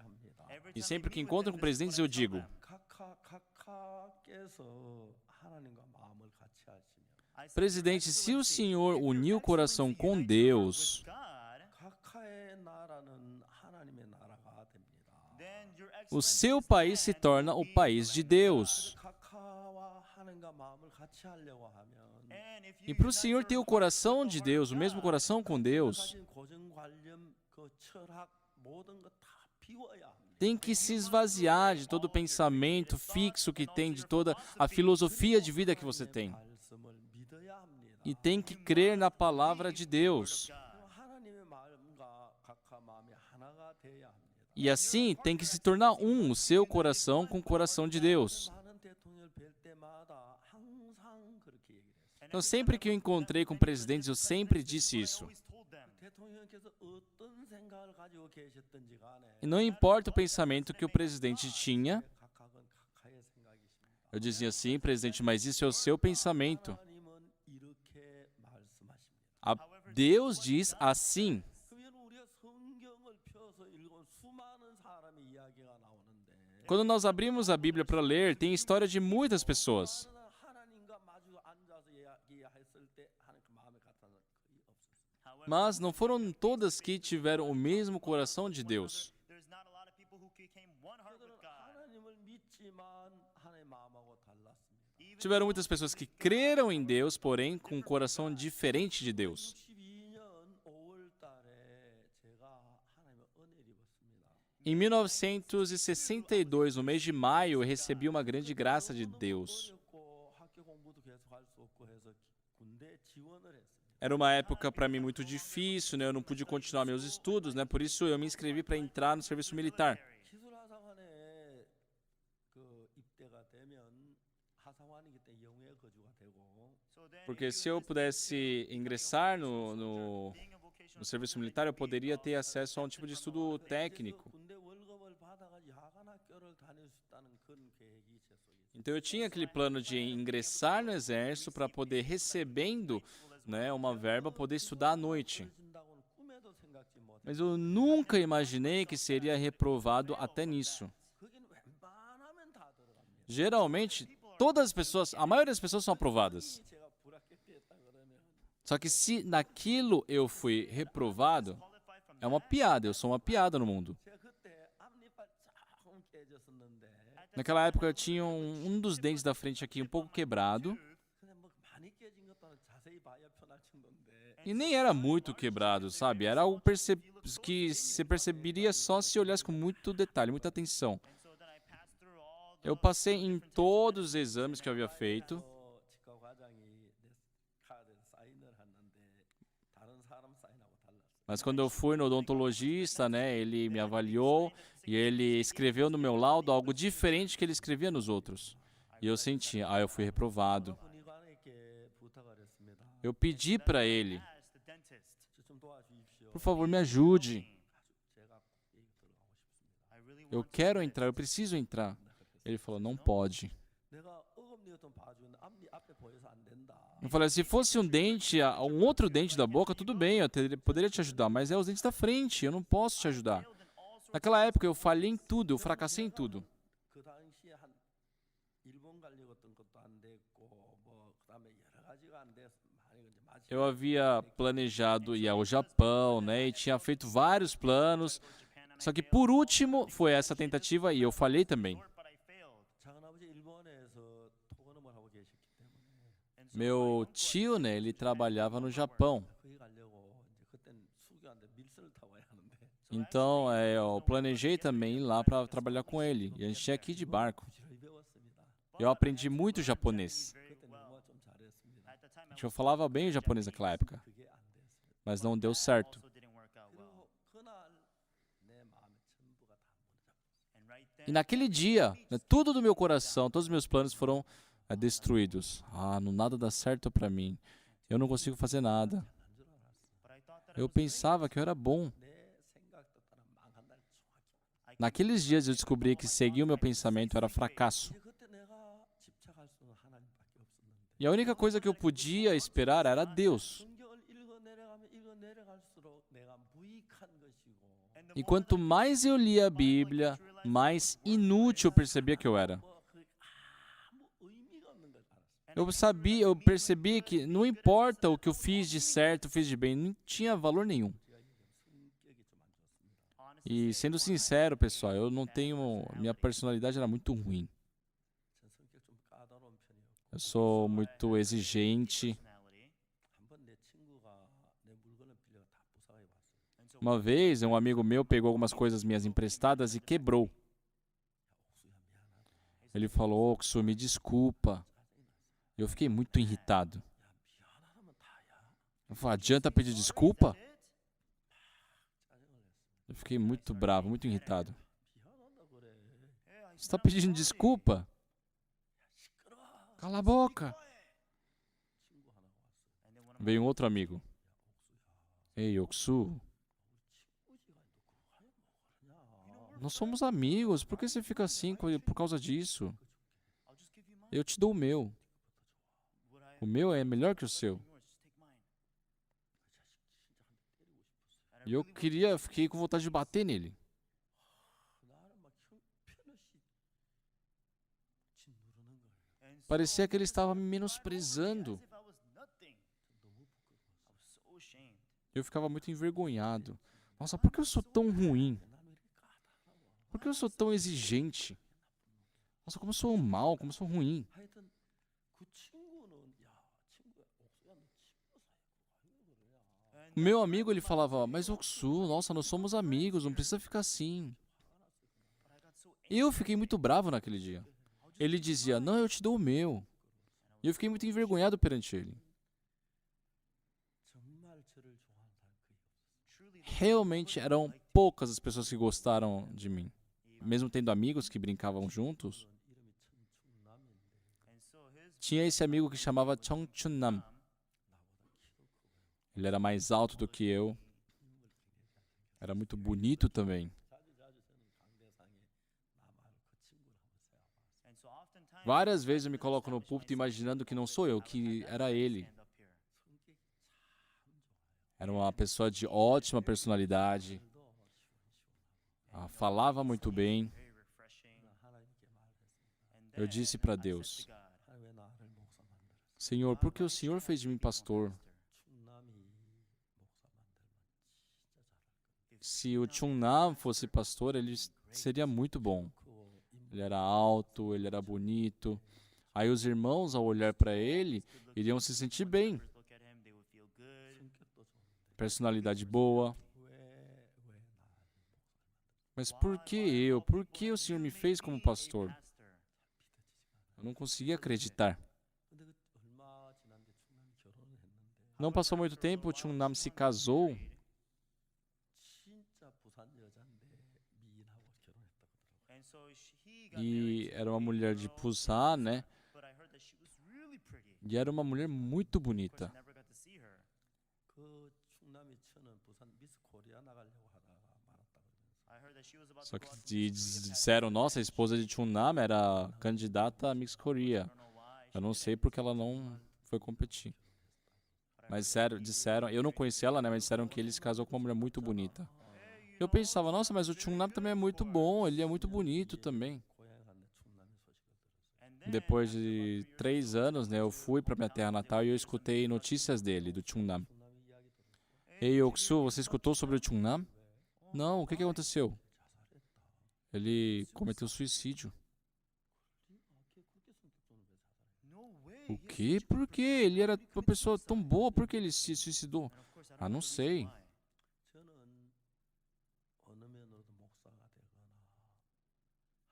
e sempre que encontro com presidentes eu digo: 각하께서 하나님과 마음을 같이 하시면 presidente, se o senhor uniu o coração com Deus, 각하의 나라는 하나님의 나라가 됩니다. o seu país se torna o país de Deus. 각하와 하나님과 마음을 같이 하려고 하면 E para o senhor ter o coração de Deus, o mesmo coração com Deus, 가진 고정관념, 그 철학 모든 거 다 비워야 합니다. tem que se esvaziar de todo o pensamento fixo que tem, de toda a filosofia de vida que você tem. 말씀을 믿어야 합니다. E tem que crer na palavra de Deus. 하나님의 마음과 각하 마음이 하나가 돼야 합니다. E assim tem que se tornar um, o seu coração com o coração de Deus. 많은 대통령을 뵐 때마다 항상 그렇게 얘기했어요. Então, sempre que eu encontrei com presidentes, eu sempre disse isso. 대통령께서 어떤 생각을 가지고 계셨든지 간에 E não importa o pensamento que o presidente tinha, 각각은 각하의 생각이십니다. eu dizia assim, presidente, mas isso é o seu pensamento. 하나님은 이렇게 말씀하십니다. Deus diz assim. 그러면 우리가 성경을 펴서 읽은 수많은 사람의 이야기가 나오는데 Quando nós abrimos a Bíblia para ler, tem história de muitas pessoas. 하나님과 마주 앉아서 이야기했을 때 하나님 그 마음에 같은 거의 없었어요. Mas não foram todas que tiveram o mesmo coração de Deus. There's not a lot of people who became one heart with 그들은 God. 하나님을 믿지만 하나님의 마음하고 달랐습니다. Tiveram muitas pessoas que creram em Deus, porém com um coração diferente de Deus. 62년 5월 달에 제가 하나님의 은혜를 입었습니다. Em 1962, no mês de maio, eu recebi uma grande graça de Deus. 어렵고 학교 공부도 계속 할 수 없고 해서 군대 지원을 했습니다. Era uma época para mim muito difícil, né? Eu não pude continuar meus estudos, né? Por isso eu me inscrevi para entrar no serviço militar. 기술하사관에 그 입대가 되면 하사관이기 때문에 영해 거주가 되고 Porque se eu pudesse ingressar no serviço militar, eu poderia ter acesso a um tipo de estudo técnico. 군대 월급을 받아가지고 야간 학교를 다닐 수 있다는 그런 계획이 제 속에 있어요. Então eu tinha aquele plano de ingressar no exército para poder, recebendo, né, uma verba, poder estudar à noite. 준다고는 꿈에도 생각지 못해. Mas eu nunca imaginei que seria reprovado até nisso. 거기는 웬만하면 다 들어갑니다. Geralmente, todas as pessoas, a maioria das pessoas são aprovadas. 제가 불합격했다 그러면 Só que se naquilo eu fui reprovado, é uma piada, eu sou uma piada no mundo. 제가 그때 앞니빨 조금 깨졌었는데 Naquela época eu tinha um dos dentes da frente aqui um pouco quebrado. 근데 뭐 많이 깨진 것도 자세히 봐야 편할 정도인데 E nem era muito quebrado, sabe? Era algo que você perceberia só se olhasse com muito detalhe, muita atenção. Eu passei em todos os exames que eu havia feito. 치과 과장이 내 카드에 사인을 했는데 다른 사람 사인하고 달랐어요. Mas quando eu fui no odontologista, né, ele me avaliou e ele escreveu no meu laudo algo diferente que ele escrevia nos outros. E eu senti, eu fui reprovado. 군의관에게 부탁을 했습니다. Eu pedi para ele, As the dentist, 좀 도와주십시오. por favor, me ajude. 제가 여기 들어가고 싶습니다. I really Eu want to quero entrar, eu preciso entrar. Ele falou, não pode. 내가 어금니였던 봐주는 앞에 보여서 안 된다. Eu falei, se fosse um dente, um outro dente da boca, tudo bem, eu poderia te ajudar, mas é os dentes da frente, eu não posso te ajudar. Naquela época eu falhei em tudo, eu fracassei em tudo. 그 당시에 한 일본 가려고 했던 것도 안 됐고 뭐 그다음에 여러 가지가 안 돼서 많이 이제 마지막에 Eu havia planejado ir ao Japão, né, e tinha feito vários planos, só que por último foi essa tentativa e eu falhei também. but I failed. 작은아버지 일본에서 토건음을 하고 계셨기 때문에 Meu tio, né, ele trabalhava no Japão, 거기 가려고 이제 그때는 수교한테 밀선을 타고 와야 하는데 então eu planejei também ir lá para trabalhar com ele, e a gente tinha que ir de barco. 부지런히 배웠습니다. Eu aprendi muito japonês. 그때 영어 좀 잘했습니다. At the time, I Eu falava bem o japonês naquela época, 그게 안 됐습니다. mas não deu certo. also didn't work out well. 그리고 그날 내 마음의 전부가 다 무너졌어요. And right E then, naquele dia, né, tudo do meu coração, todos os meus planos foram destruídos. Não nada dá certo para mim. Eu não consigo fazer nada. but I thought that Eu pensava que eu era bom. 내 생각도 따라 망한다는 정확히. Naqueles dias eu descobri que seguir o meu pensamento era fracasso. 이제 그때 내가 집착할 수는 하나님밖에 없었는데. E a única coisa que eu podia esperar era Deus. 성경을 읽어 내려갈수록 내가 무익한 것이고 E quanto mais eu lia a Bíblia, mais inútil eu percebia que eu era. 아무 의미가 없는 걸 알았어요. Eu percebi que não importa o que eu fiz de certo, fiz de bem, não tinha valor nenhum. 성격이 좀 안 좋습니다. E sendo sincero, pessoal, eu não tenho, minha personalidade era muito ruim. 전 성격 좀 까다로운 편이었고 Eu sou muito exigente. 한 번 내 친구가 내 물건을 빌려 다 부숴해 봤어요. Uma vez, um amigo meu pegou algumas coisas minhas emprestadas e quebrou. 옥수야 미안하다. Ele falou, Oksu, me desculpa. Eu fiquei muito irritado. 야 미안하면 다야. Eu falei, adianta pedir desculpa? 짜증을 냈어요. Eu fiquei muito bravo, muito irritado. 미안하다 그래. Você está pedindo desculpa? 시끄러. Cala a boca. 친구 하나가 왔어요. Veio um outro amigo. Ei, Oksu, 친구지가 너 그거 하냐 뭐하냐. nós somos amigos. Por que você fica assim por causa disso? Eu te dou o meu. O meu é melhor que o seu. E eu fiquei com vontade de bater nele. 나를 막 형편없이 짓누르는 거예요. Parecia que ele estava me menosprezando. 너무 부끄러워. Eu ficava muito envergonhado. Nossa, por que eu sou tão ruim? 나는 왜 이렇게 까다로워. Por que eu sou tão exigente? Nossa, como eu sou mal, como eu sou ruim. 하여튼 그 친구는 야 친구야 옥수야 너 친구 사이에 그거 그러냐. O meu amigo, ele falava, mas Oksu, nossa, nós somos amigos, não precisa ficar assim. E eu fiquei muito bravo naquele dia. Ele dizia, não, eu te dou o meu. E eu fiquei muito envergonhado perante ele. 정말 저를 좋아하는 사람 거의 없어요. Realmente eram poucas as pessoas que gostaram de mim. Mesmo tendo amigos que brincavam juntos, 이름이 청춘남인데 tinha esse amigo que chamava Chongchunnam. 나보다 키도 크고요. Ele era mais alto do que eu. Era muito bonito também. 자주 저는 강대상에 나 말고 그 친구를 한번 세워봤어요. Várias vezes eu me coloco no púlpito imaginando que não sou eu, que era ele. 성격이 참 좋아요. Era uma pessoa de ótima personalidade. 도 Falava muito bem. 하나님께 말했습니다. Eu disse para Deus, 하나님 왜 나를 목사 만들었어? Senhor, por que o Senhor fez de mim pastor? 충남이 목사 만들면 진짜 잘할 거예요. Se o Chungnam fosse pastor, ele seria muito bom. 크고 Ele era alto, ele era bonito. Aí os irmãos, ao olhar para ele, iriam se sentir bem. 성격도 좋은데 Personalidade boa. 왜 나를 Mas por que eu? Por que o Senhor me fez como pastor? Eu não conseguia acreditar. 근데 그 얼마 지났는데 충남이 결혼을 했는데 Não passou muito tempo, o Chungnam se casou. 진짜 부산 여자인데 미인하고 결혼했다고 그러더라고요. E era uma mulher de Busan, né? E era uma mulher muito bonita. 그 충남이 처는 부산 미스 코리아 나가려고 하다가 말았다고 그러면서 Só que disseram, nossa, a esposa de Chungnam era candidata a Miss Korea. Eu não sei porque ela não foi competir. Mas disseram, eu não conheci ela, né? Mas disseram que ele se casou com uma mulher muito bonita. Eu pensava, nossa, mas o Chungnam também é muito bom, ele é muito bonito também. 고향에 갔는데 충남이 소식을 들었어요. Depois de 3 anos, né, eu fui para minha terra natal e eu escutei notícias dele, do Chungnam. 충남이 이야기 들었어요. Ei, Oksu, você escutou sobre o Chungnam? Não, o que aconteceu? 자살했다. Ele cometeu suicídio. 그렇게 성격 좋은 왜 자살해? O quê? Por quê? Ele era uma pessoa tão boa, por que ele se suicidou? Ah, não sei. 저는 어느 면으로도 목사가 되거나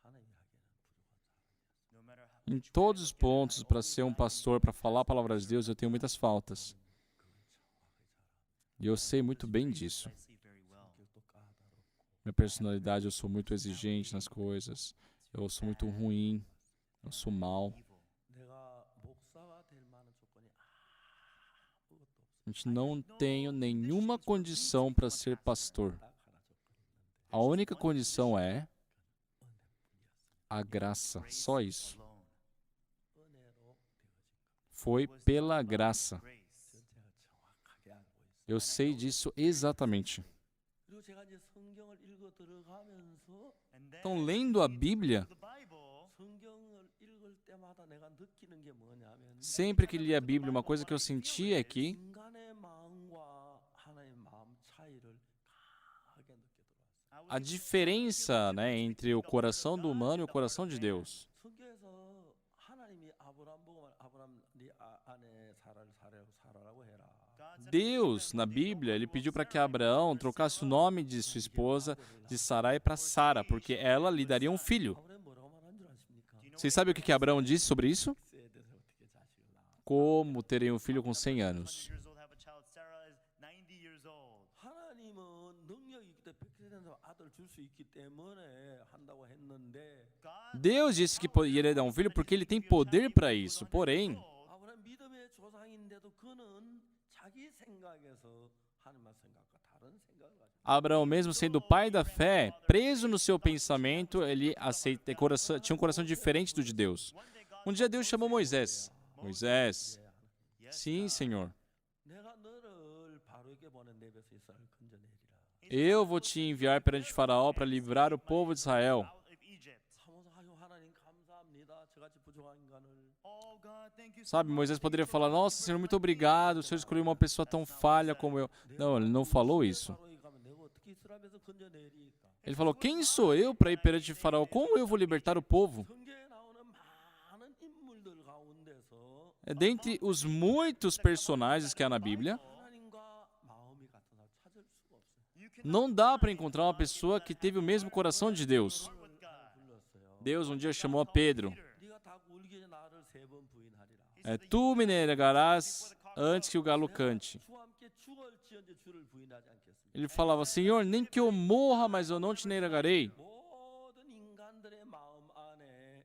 하나님 하기에는 부족한 사람이었어요. Em todos os pontos, para ser um pastor, para falar a palavra de Deus, eu tenho muitas faltas. E eu sei muito bem disso. 성격도 까다롭고 Minha personalidade, eu sou muito exigente nas coisas. Eu sou muito ruim. Eu sou mau. 내가 목사가 될 만한 조건이 아무것도 없어. A gente não tem nenhuma condição para ser pastor. 딱 하나 조건이 있는데 A única condição é a graça, só isso. alone. 은혜로 Foi pela graça. Grace. 제가 정확하게 알고 있어요. Eu sei disso exatamente. 그리고 제가 이제 성경을 읽어 들어가면서 And then Então, lendo a Bíblia, the Bible, 성경을 읽을 때마다 내가 느끼는 게 뭐냐면 sempre que lia a Bíblia, uma coisa que eu sentia é que 인간의 마음과 하나님의 마음 차이를 강하게 느껴 들어왔어요. a diferença, né, entre o coração do humano e o coração de Deus. 성경에서 하나님이 아브라함 보고 아브라함 네 아내 사라라고 해라. Deus, na Bíblia, ele pediu para que Abraão trocasse o nome de sua esposa de Sarai para Sara, porque ela lhe daria um filho. 아브라함 뭐라고 말한 줄 아십니까? Vocês sabem o que Abraão disse sobre isso? 에 대해서 어떻게 자식을 낳아? Como terei um filho com 100 anos. 100 years old, have a child. Sarah is 90 years old. 하나님은 능력이 있기 때문에 100세 된 사람 아들 줄 수 있기 때문에 한다고 했는데 God Deus disse que iria dar um filho porque ele tem poder para isso. Porém, 아브라함 믿음의 조상인데도 그는 자기 생각에서 하나님의 생각과 다른 생각을 가지고 Abraão, mesmo sendo o pai da fé, preso no seu pensamento, ele tinha um coração diferente do de Deus. Um dia Deus chamou Moisés. Moisés, sim, Senhor, 내가 너를 바로에게 보낸 내 뱃에 이스라엘 건져내리라. eu vou te enviar perante Faraó para livrar o povo de Israel. out of Egypt. 사모사 아유 하나님 감사합니다. 저같이 부족한 인간을 Oh God, thank you so Sabe, Moisés poderia falar, nossa, Senhor, muito obrigado, o Senhor escolheu uma pessoa tão falha como eu. Não, ele não falou isso. 바로에 가면 내가 어떻게 이스라엘 뱃에서 건져내리까? Ele falou, quem sou eu para ir perante Faraó? Como eu vou libertar o povo? 성경에 나오는 많은 인물들 가운데서 Dentre os muitos personagens que há na Bíblia, 하나님과 마음이 같은 사람 찾을 수가 없어요. You can não dá para encontrar uma pessoa que teve o mesmo coração de Deus. with God. 불렀어요. Deus um dia chamou a Pedro. 네가 다 울기 전에 나를 3번 부인하리라. Tu me negarás antes que o galo cante. 주와 함께 죽을지언정 주를 부인하지 않겠습니다. Ele falava, Senhor, nem que eu morra, mas eu não te negarei. 모든 인간들의 마음 안에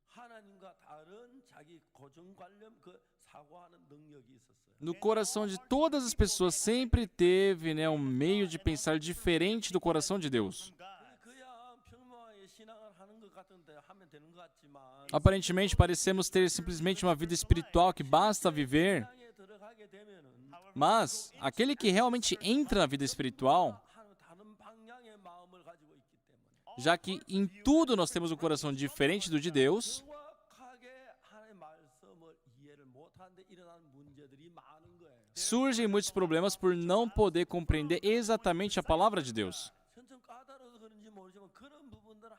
하나님과 다른 자기 고정관념 그 사고하는 능력이 있었어요. No coração de todas as pessoas sempre teve, né, um meio de pensar diferente do coração de Deus. 그야 평범하게 신앙을 하는 것 같은데 하면 되는 것 같지만 Aparentemente parecemos ter simplesmente uma vida espiritual que basta viver, 신앙에 들어가게 되면은 mas aquele que realmente entra na vida espiritual, 하나님 다른 방향의 마음을 가지고 있기 때문에 já que em tudo nós temos um coração diferente do de Deus, 정확하게 하나님의 말씀을 이해를 못하는데 일어나는 문제들이 많은 거예요. surgem muitos problemas por não poder compreender exatamente a palavra de Deus. 좀 까다로워서 그런지 모르지만 그런 부분들을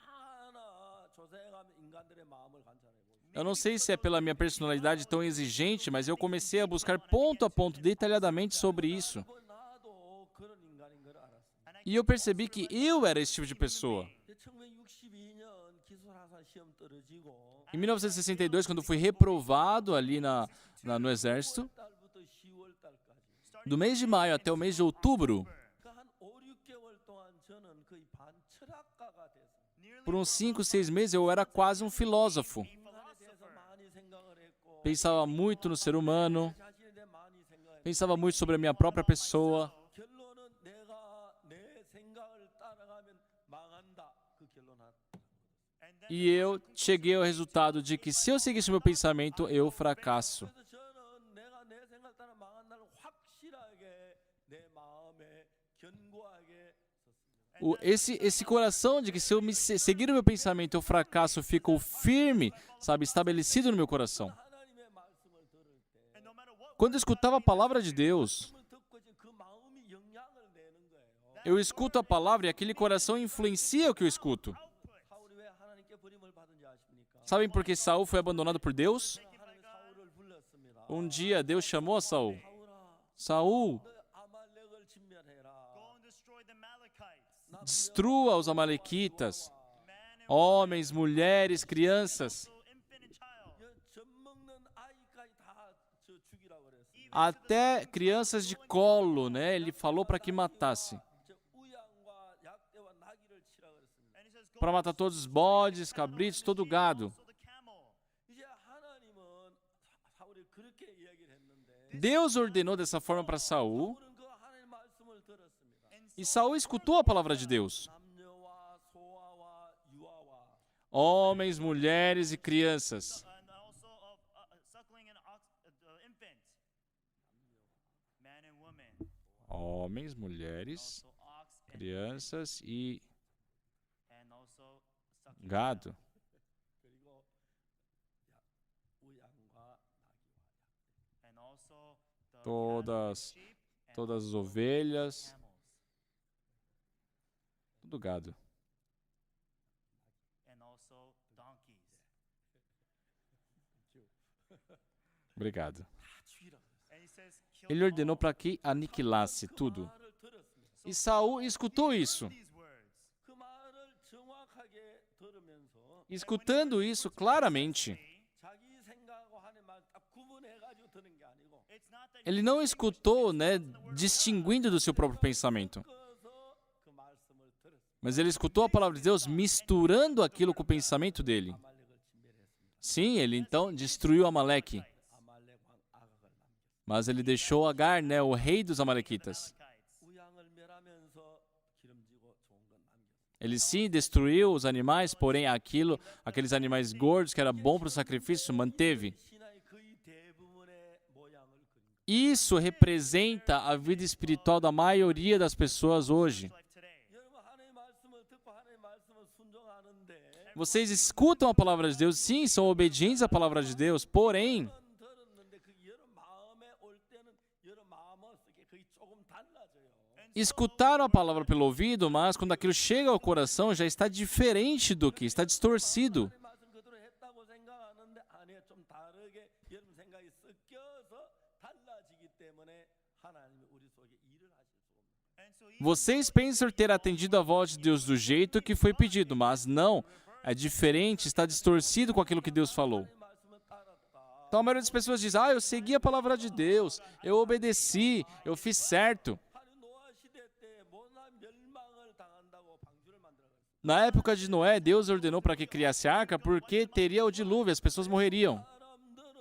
하나하나 조사해가면 인간들의 마음을 관찰해 보죠. Eu não sei se é pela minha personalidade tão exigente, mas eu comecei a buscar ponto a ponto, detalhadamente sobre isso. 나도 그런 인간인 걸 알았어요. E eu percebi que eu era esse tipo de pessoa. 1962년 기술학사 시험 떨어지고 Em 1962, quando fui reprovado ali no exército, 5월달부터 10월달까지 do mês de maio até o mês de outubro, 그한 5, 6개월 동안 저는 거의 반철학가가 됐어요. por uns 5, 6 meses, eu era quase um filósofo. 인간에 대해서 많이 생각을 했고 Pensava muito no ser humano, 자신에 대해 많이 생각했고 pensava muito sobre a minha própria pessoa. 결론은 내가 내 생각을 따라가면 망한다. 그 결론 한. E eu cheguei ao resultado de que se eu seguisse o meu pensamento, eu fracasso. 그래서 저는 내가 내 생각 따라 망한다는 확실하게 내 마음에 견고하게 Esse coração de que se eu seguir o meu pensamento, eu fracasso, ficou firme, sabe, estabelecido no meu coração. 하나님의 말씀을 들을 때 And no matter what Quando eu escutava a palavra de Deus, 말씀을 듣고 이제 그 마음이 영향을 내는 거예요. eu escuto a palavra e aquele coração influencia o que eu escuto. 사울이 왜 하나님께 버림을 받은지 아십니까? Sabem por que Saul foi abandonado por Deus? 하나님이 사울을 불렀습니다. Um dia Deus chamou a Saul. 사울아, Saul, 너 아말렉을 진멸해라. go and destroy the Amalekites. destrua os amalequitas, Man and homens, mulheres, crianças, little infant and child. 젖 먹는 아이까지 다 죽이라고 그랬어요. até crianças de colo, né? Ele falou para que matasse, 저 우양과 약대와 나귀를 치라 그랬습니다. And he says, go para matar todos os bodes, cabritos, todo o gado. also the camel. 이제 하나님은 사울이 그렇게 이야기를 했는데 Deus ordenou dessa forma para Saul, 사울은 그 하나님 말씀을 들었습니다. e Saul escutou a palavra de Deus. 남녀와 소아와 유아와 homens, mulheres e crianças. and also of suckling and infant, men and women, Homens, mulheres, also ox and crianças e and also suckling gado. 그리고 우양과 and also the Todas, sheep and todas as also ovelhas, camels tudo gado. and also donkeys. Obrigado. And he says, kill Ele them ordenou all. para que aniquilasse tudo. 말을 들었습니다. E Saul escutou He heard isso. these words. 그 말을 정확하게 들으면서 Escutando isso claramente, 자기 생각하고 하는 말 딱 구분해가지고 듣는 게 아니고 It's not that ele não escutou, né, distinguindo do seu próprio pensamento, 섞어서 그 말씀을 들었습니다. mas ele escutou a palavra de Deus misturando aquilo com o pensamento dele. 아말렉을 진멸했습니다. Sim, ele então destruiu Amaleque, 아말렉 왕 아각을 남겼습니다. mas ele deixou Agar, né, o rei dos Amalequitas. 우양을 멸하면서 기름지고 좋은 건 남겼습니다. Ele sim destruiu os animais, porém aqueles animais gordos que era bom para o sacrifício, manteve. 신앙의 거의 대부분의 모양을 그린 것. Isso representa a vida espiritual da maioria das pessoas hoje. life today. 여러분 하나님의 말씀을 듣고 하나님의 말씀을 순종하는데 Vocês escutam a palavra de Deus, sim, são obedientes à palavra de Deus, porém, 들었는데 그 여러 마음에 올 때는 여러 마음을 쓰게 거의 조금 달라져요. escutaram a palavra pelo ouvido, mas quando aquilo chega ao coração já está diferente do que, está distorcido. 하나님의 말씀 그대로 했다고 생각하는데 안에 좀 다르게 여러분 생각이 섞여서 달라지기 때문에 하나님이 우리 속에 일을 하실 수가 없는 And so Vocês pensam ter atendido a voz de Deus do jeito que foi pedido, mas não, é diferente, está distorcido com aquilo que Deus falou. 하나님의 말씀을 따랐다. Então a maioria das pessoas diz, eu segui a palavra de Deus, eu obedeci, eu fiz certo. 하나님 노아 시대 때 모나 멸망을 당한다고 방주를 만들어갔어요. Na época de Noé, Deus ordenou para que criasse a arca porque teria o dilúvio, as pessoas morreriam. 사람들은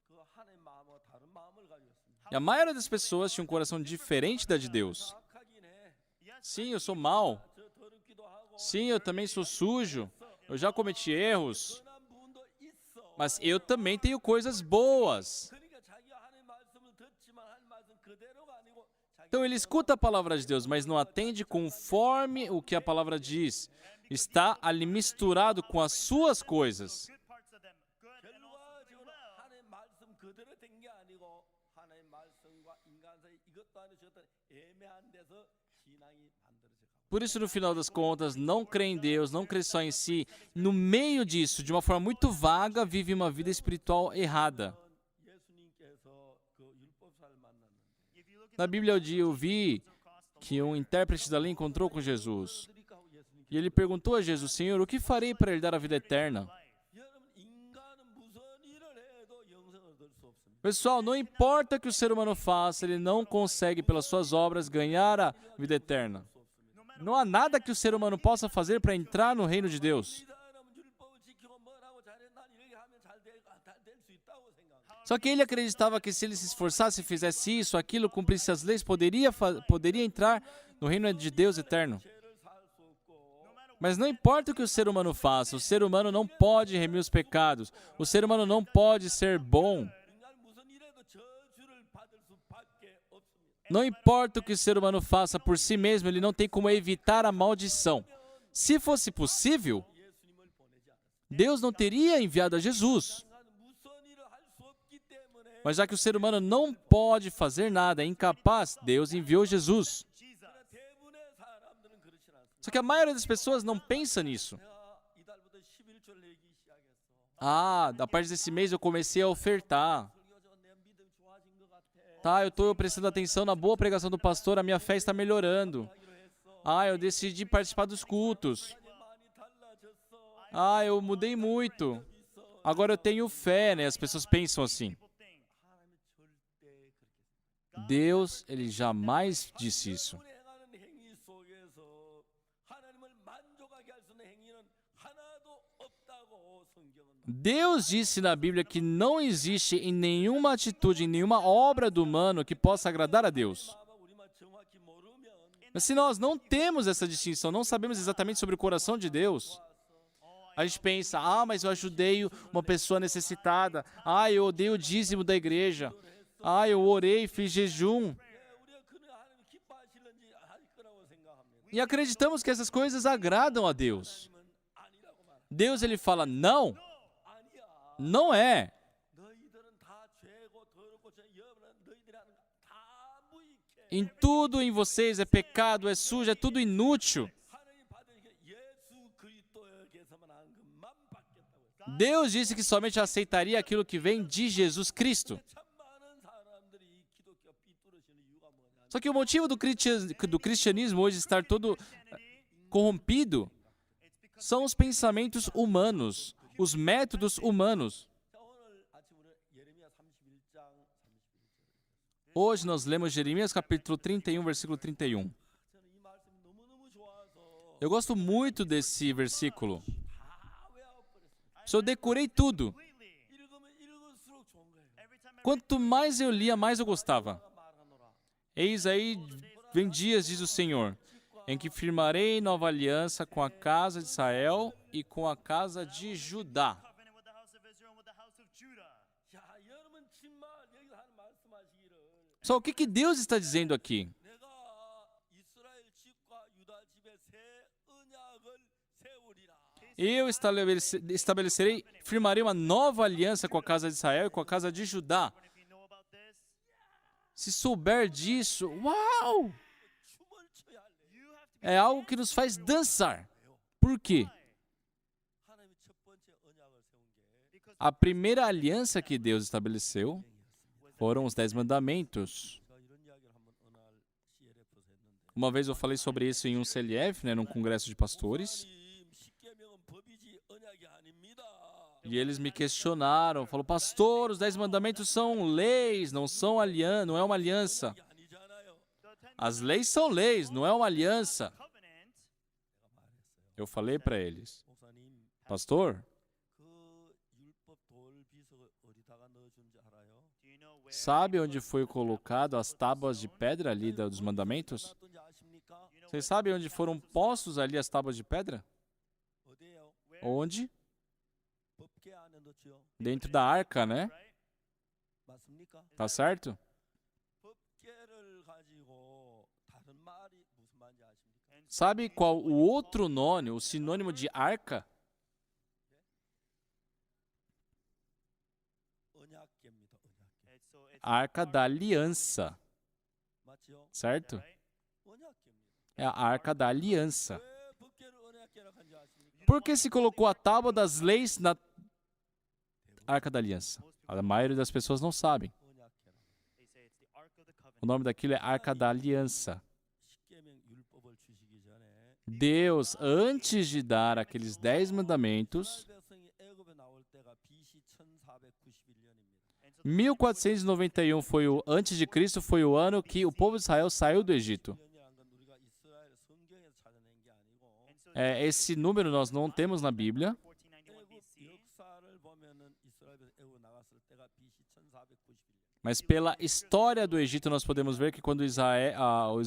그 하나님 마음과 다른 마음을 가지고 있습니다. E a maioria das pessoas tinha um coração diferente da de Deus. 악하긴 해. Sim, eu sou mau. 저 더럽기도 하고 Sim, eu também sou sujo. Eu já cometi erros. 선한 부분도 있어. Mas eu também tenho coisas boas. 그러니까 자기가 하나님 말씀을 듣지만 하나님 말씀 그대로가 아니고 자기 Então ele escuta a palavra de Deus, mas não atende conforme o que a palavra diz. Está ali misturado com as suas coisas. good parts of them, good and also doing 결과적으로 well. 하나님 말씀 그대로 된 게 아니고 하나님 말씀과 인간 사이 이것도 아니고 저것도 아니고 애매한 데서 신앙이 만들어져 가고 Por isso, no final das contas, não crê em Deus, não crê só em si. No meio disso, de uma forma muito vaga, vive uma vida espiritual errada. 예수님께서 그 율법사를 만났는데 If you look at Na Bíblia, eu vi que um intérprete da lei encontrou com Jesus. 그러니까 예수님 E ele perguntou a Jesus, Senhor, o que farei para ele dar a vida eterna? 여러분 인간은 무슨 일을 해도 영생을 얻을 수 없습니다. Pessoal, não importa o que o ser humano faça, ele não consegue, pelas suas obras, ganhar a vida eterna. Não há nada que o ser humano possa fazer para entrar no reino de Deus. 이 사람은 율법을 지키고 뭘 하고 잘해 난 이렇게 하면 잘 될 수 있다고 생각합니다. Só que ele acreditava que se ele se esforçasse, fizesse isso, aquilo, cumprisse as leis, poderia entrar no reino de Deus eterno. 죄를 살 수 없고 Mas não importa o que o ser humano faça, o ser humano não pode remir os pecados, o ser humano não pode ser bom. 인간 무슨 일에도 저주를 받을 수밖에 없습니다. Não importa o que o ser humano faça por si mesmo, ele não tem como evitar a maldição. Se fosse possível, 예수님을 보내지 않았습니다. Deus não teria enviado a Jesus. 인간은 무슨 일을 할 수 없기 때문에 Mas já que o ser humano não pode fazer nada, é incapaz, Deus enviou Jesus. 대부분의 사람들은 그렇지 않습니다. Só que a maioria das pessoas não pensa nisso. 내가 이달부터 11조를 내기 시작했어. A partir desse mês eu comecei a ofertar. 설교자가 내 믿음이 좋아진 것 같아. Tá, eu estou prestando atenção na boa pregação do pastor, a minha fé está melhorando. Eu decidi participar dos cultos. 많이 달라졌어. Eu mudei muito. Agora eu tenho fé, né? As pessoas pensam assim. 하나님이 절대 그렇게 Deus, ele jamais disse isso. 여러분이 행하는 행위 속에서 하나님을 만족하게 할 수 있는 행위는 하나도 없다고 성경은 Deus disse na Bíblia que não existe em nenhuma atitude, em nenhuma obra do humano que possa agradar a Deus. 마음을 우리만 정확히 모르면 Mas se nós não temos essa distinção, não sabemos exatamente sobre o coração de Deus, A gente pensa, mas eu ajudei uma pessoa necessitada. Eu dei o dízimo da igreja. Eu orei, fiz jejum. 우리가 그는 하나님 기뻐하실는지 할 거라고 생각합니다. E acreditamos que essas coisas agradam a Deus. 아니라고 말. Deus, ele fala, não, 아니야. não é. 너희들은 다 죄고 더럽고 죄 여러분 너희들이 하는 거다 무익해. Em tudo em vocês é pecado, é sujo, é tudo inútil. 하나님 받은 게 예수 그리스도에게서만 하는 것만 받겠다고. Deus disse que somente aceitaria aquilo que vem de Jesus Cristo. 참 많은 사람들이 기독교 삐뚤어지는 이유가 뭐냐? Só que o motivo do cristianismo hoje estar todo corrompido são os pensamentos humanos, os métodos humanos. 자, 오늘 아침 우리 예레미야 31장 31절. Hoje nós lemos Jeremias capítulo 31, versículo 31. 저는 이 말씀이 너무너무 좋아서 Eu gosto muito desse versículo. 다 외워버렸어요. Eu decorei tudo. 읽으면 읽을수록 좋은 거예요. Quanto mais eu lia, mais eu gostava. 말하노라. Eis aí vem dias, diz o Senhor, em que firmarei nova aliança com a casa de Israel e com a casa de Judá. covenant with the house of Israel and with the house of Judah. 야, 여러분 정말 여기서 하는 말씀하시기를 Só o que Deus está dizendo aqui? 내가 이스라엘 집과 유다 집에 새 언약을 세우리라. Eu estabelecerei, firmarei uma nova aliança com a casa de Israel e com a casa de Judá. And if you know about this, Se souber disso, uau! 춤을 춰야 할래. you have to É algo que nos faz dançar. Por quê? 하나님이 첫 번째 언약을 세운 게 because A primeira aliança que Deus estabeleceu foram os 10 mandamentos. 제가 이런 이야기를 한번 어느 날 CLF에서 했는데 Uma vez eu falei sobre isso em um CLF, num congresso de pastores, 목사님, 십계명은 법이지 언약이 아닙니다. e eles me questionaram, falou, pastor, os 10 mandamentos são leis, não são aliança, não é uma aliança. 이게 아니잖아요. the Ten As leis são leis, não é uma aliança. Covenant, 내가 말했어요. Eu falei para eles, 목사님, pastor, 그 율법 돌 비석을 어디다가 넣어준지 알아요? do you know where sabe onde foi colocado as tábuas de pedra ali dos mandamentos? 놨던지 아십니까? Vocês sabem onde foram postos ali as tábuas de pedra? 어디예요? Onde? 법궤 안에 넣지요. Dentro da arca, né? right? 맞습니까? Tá certo? 법궤를 가지고 다른 말이 무슨 말인지 아십니까? And Sabe qual o outro nome, o sinônimo de arca? 언약궤입니다. 언약궤. it's Arca da aliança, 맞지요? certo? right? 언약궤입니다. É a arca da aliança. 왜 법궤를 언약궤라고 한지 아십니까? Por que se colocou a tábua das leis na arca da aliança? A maioria das pessoas não sabem. 언약궤라. They say it's the Ark of the Covenant. O nome daquilo é arca da aliança. 십계명 율법을 주시기 전에 Deus, antes de dar aqueles 10 mandamentos, 이스라엘 백성이 애굽에 나올 때가 BC 1491년입니다. 1491 foi o antes de Cristo, foi o ano que o povo de Israel saiu do Egito. 1년이라는 건 우리가 이스라엘 성경에서 찾아낸 게 아니고 And so Esse número nós não temos na Bíblia, 1491 애굽 BC, 역사를 보면은 이스라엘에서 애굽 나갔을 때가 BC 1491년. mas pela história do Egito nós podemos ver que quando os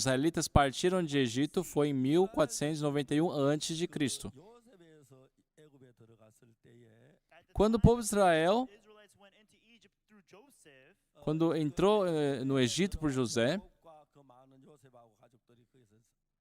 israelitas partiram de Egito foi em 1491 antes de Cristo. 요셉에서 애굽에 들어갔을 때에 at the Quando o time povo de Israel, the Israelites went into Egypt through Joseph, quando entrou no Egito por José, 야곱과 그 많은 요셉하고 가족들이 거기서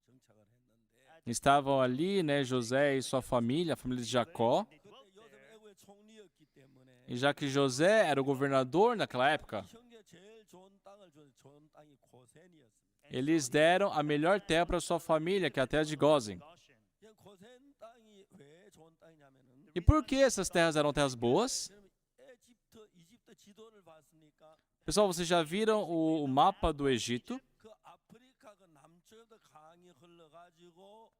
정착을 했는데 estavam ali, né, José e sua família, a família de Jacó. they 그때 dwelt 요셉 there. 애굽의 총리였기 때문에 E já que José era o governador naquela época, 형제 제일 좋은 땅을 준 좋은 땅이 고센이었습니다. eles deram a melhor terra para sua família, que é a terra de Gósen. Goshen. 이 고센 땅이 왜 좋은 땅이냐면은 E por que essas terras eram terras boas? 여러분 이집트 지도를 봤습니까? Pessoal, vocês já viram o mapa do Egito? 그 아프리카 그 남쪽에도 강이 흘러가지고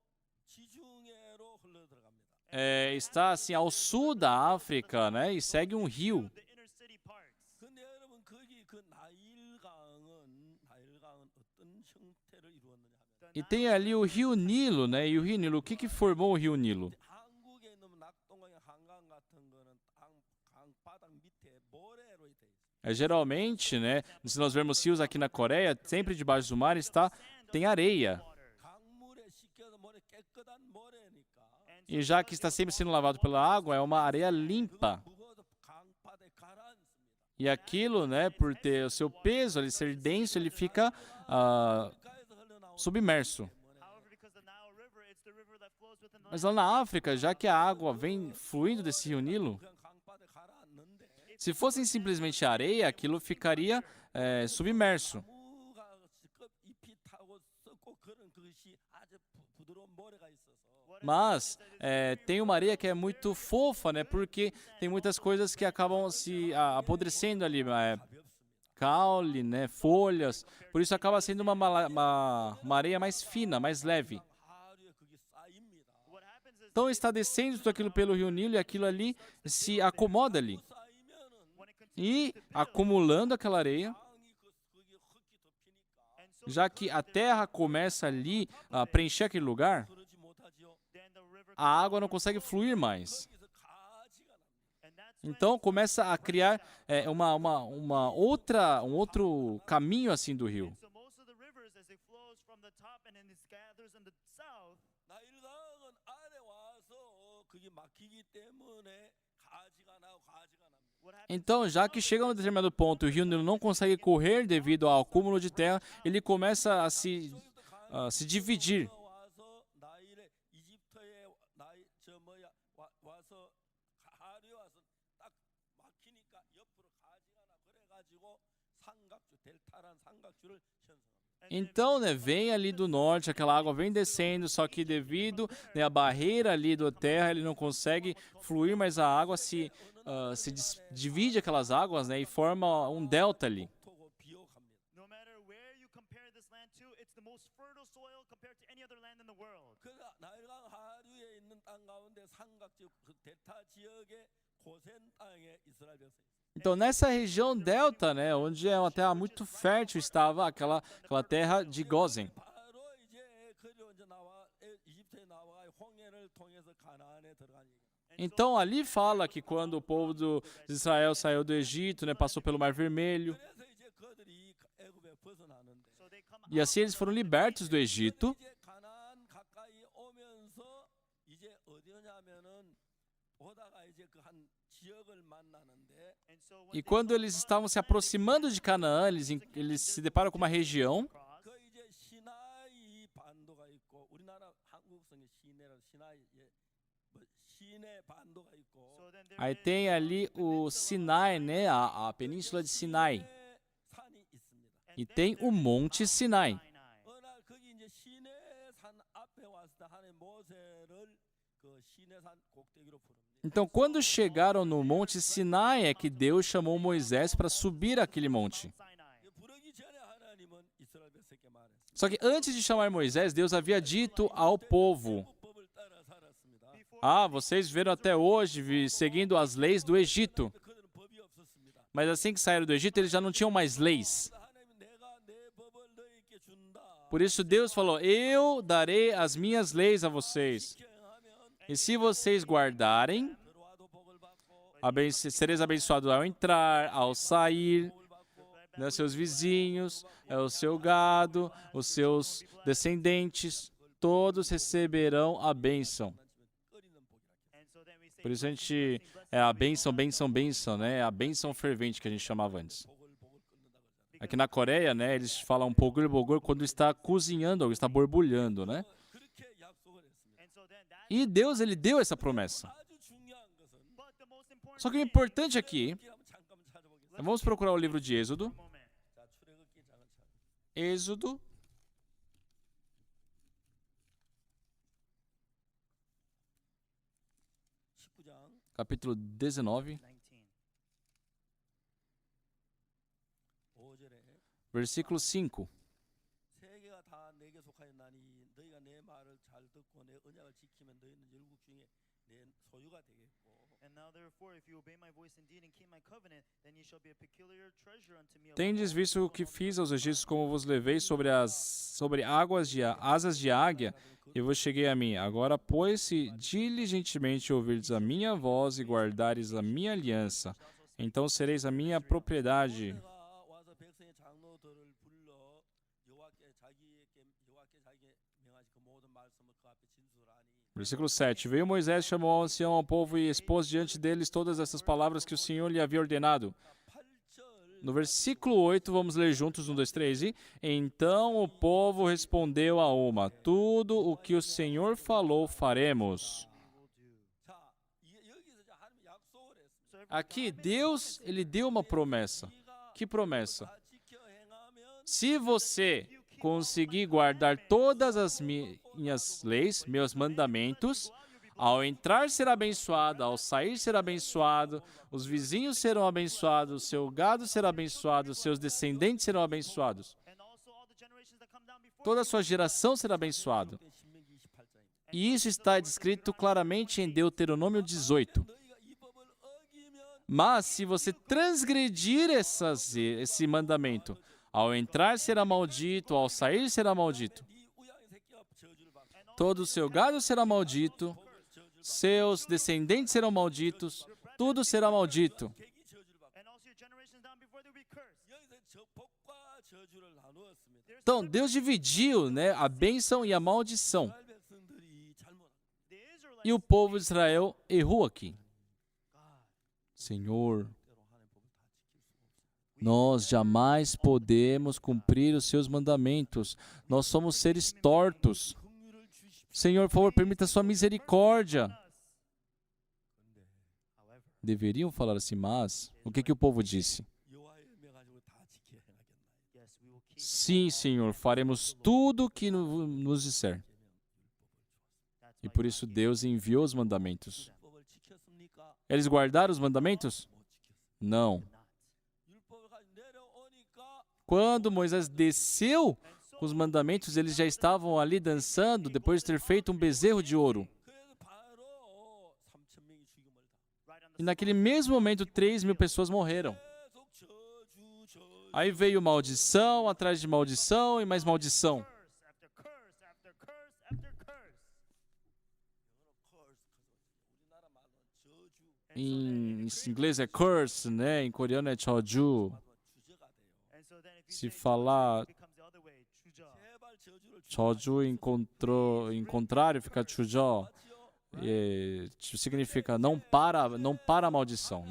지중해로 흘러 들어갑니다. Está assim ao sul da África, né? E segue um rio. The inner city parts. 근데 여러분 거기 그 나일강은 어떤 형태를 이루었느냐 하면 E tem ali o rio Nilo, né? E o rio Nilo, o que formou o rio Nilo? 한국에 있는 낙동강의 한강 같은 거는 강 바닥 밑에 모래로 돼 있어요. Geralmente, né? Se nós vermos rios aqui na Coreia, sempre debaixo do mar tem areia. Water. 강물에 씻겨서 모래 깨끗한 모래니까 E já que está sempre sendo lavado pela água, é uma areia limpa. E aquilo, né, por ter o seu peso, ele ser denso, ele fica submerso. Mas lá na África, já que a água vem fluindo desse rio Nilo, se fossem simplesmente areia, aquilo ficaria submerso. Mas tem uma areia que é muito fofa, né? Porque tem muitas coisas que acabam se apodrecendo ali, caule, né? Folhas. Por isso acaba sendo uma areia mais fina, mais leve. Então está descendo tudo aquilo pelo rio Nilo e aquilo ali se acomoda ali. E acumulando aquela areia, já que a terra começa ali a preencher aquele lugar, a água não consegue fluir mais. Então começa a criar um outro caminho assim do rio. Então, já que chega a um determinado ponto, o rio Nilo não consegue correr devido ao acúmulo de terra, ele começa a se dividir. Então, né, vem ali do norte, aquela água vem descendo, só que devido à barreira ali da terra, ele não consegue fluir, mas a água divide aquelas águas, né, e forma um delta ali. Então, nessa região delta, né, onde é uma terra muito fértil, estava aquela terra de Gósen. Então, ali fala que quando o povo de Israel saiu do Egito, né, passou pelo Mar Vermelho, e assim eles foram libertos do Egito. E quando eles estavam se aproximando de Canaã, eles se deparam com uma região. Aí tem ali o Sinai, né? A península de Sinai. E tem o Monte Sinai. Então, quando chegaram no Monte Sinai, é que Deus chamou Moisés para subir aquele monte. Só que antes de chamar Moisés, Deus havia dito ao povo: vocês viveram até hoje seguindo as leis do Egito. Mas assim que saíram do Egito, eles já não tinham mais leis. Por isso Deus falou: eu darei as minhas leis a vocês. E se vocês guardarem, sereis abençoados ao entrar, ao sair, né, seus vizinhos, o seu gado, os seus descendentes, todos receberão a bênção. Por isso a gente, a bênção, bênção, bênção, né? A bênção fervente que a gente chamava antes. Aqui na Coreia, né, eles falam bogor, bogor quando está cozinhando algo, está borbulhando, né? E Deus, ele deu essa promessa. Só que o importante aqui, vamos procurar o livro de Êxodo. Êxodo. Capítulo 19. Versículo 5. Tendes visto o que fiz aos egípcios, como vos levei sobre asas de águia, e vos cheguei a mim. Agora, pois, se diligentemente ouvirdes a minha voz e guardares a minha aliança, então sereis a minha propriedade. Versículo 7. Veio Moisés, chamou ao ancião, ao povo e expôs diante deles todas essas palavras que o Senhor lhe havia ordenado. No versículo 8, vamos ler juntos, 1, 2, 3. E então o povo respondeu a uma: tudo o que o Senhor falou faremos. Aqui, Deus, ele deu uma promessa. Que promessa? Se você conseguir guardar todas as minhas leis, meus mandamentos, ao entrar será abençoado, ao sair será abençoado, os vizinhos serão abençoados, o seu gado será abençoado, os seus descendentes serão abençoados. Toda a sua geração será abençoada. E isso está descrito claramente em Deuteronômio 18. Mas se você transgredir esse mandamento, ao entrar será maldito, ao sair será maldito. Todo o seu gado será maldito, seus descendentes serão malditos, tudo será maldito. Então, Deus dividiu, a bênção e a maldição. E o povo de Israel errou aqui. Senhor, nós jamais podemos cumprir os seus mandamentos. Nós somos seres tortos. Senhor, por favor, permita a sua misericórdia. Deveriam falar assim, mas o que o povo disse? Sim, Senhor, faremos tudo o que nos disser. E por isso Deus enviou os mandamentos. Eles guardaram os mandamentos? Não. Quando Moisés desceu com os mandamentos, eles já estavam ali dançando, depois de ter feito um bezerro de ouro. E naquele mesmo momento, 3.000 pessoas morreram. Aí veio maldição, atrás de maldição e mais maldição. Em inglês é curse, Em coreano é choju. Se falar choju em contrário, fica chujó. Significa não para a maldição,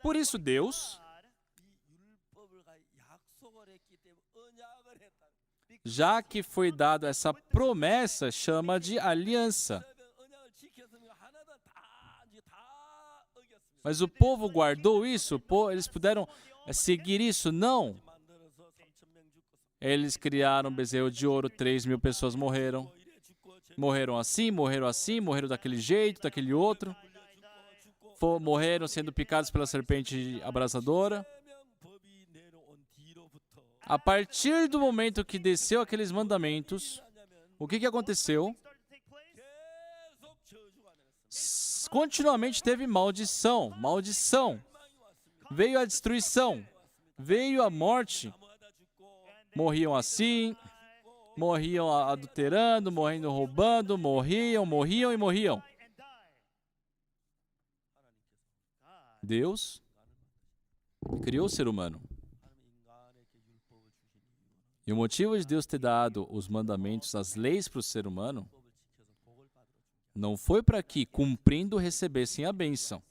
Por isso Deus, já que foi dado essa promessa, chama de aliança. Mas o povo guardou isso? Eles puderam seguir isso? Não. Eles criaram um bezerro de ouro, 3.000 pessoas morreram. Morreram assim, morreram daquele jeito, daquele outro. Morreram sendo picados pela serpente abrasadora. A partir do momento que desceu aqueles mandamentos, o que aconteceu? Continuamente teve maldição. Veio a destruição, veio a morte. Morriam assim, morriam adulterando, morrendo roubando, morriam e morriam. Deus criou o ser humano. E o motivo de Deus ter dado os mandamentos, as leis para o ser humano, não foi para que, cumprindo, recebessem a bênção.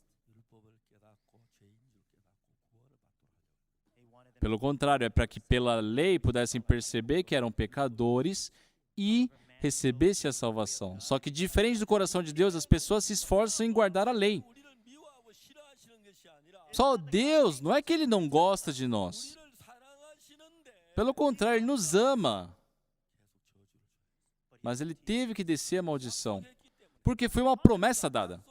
Pelo contrário, é para que pela lei pudessem perceber que eram pecadores e recebessem a salvação. Só que diferente do coração de Deus, as pessoas se esforçam em guardar a lei. Só Deus, não é que Ele não gosta de nós. Pelo contrário, Ele nos ama. Mas Ele teve que descer a maldição, porque foi uma promessa dada.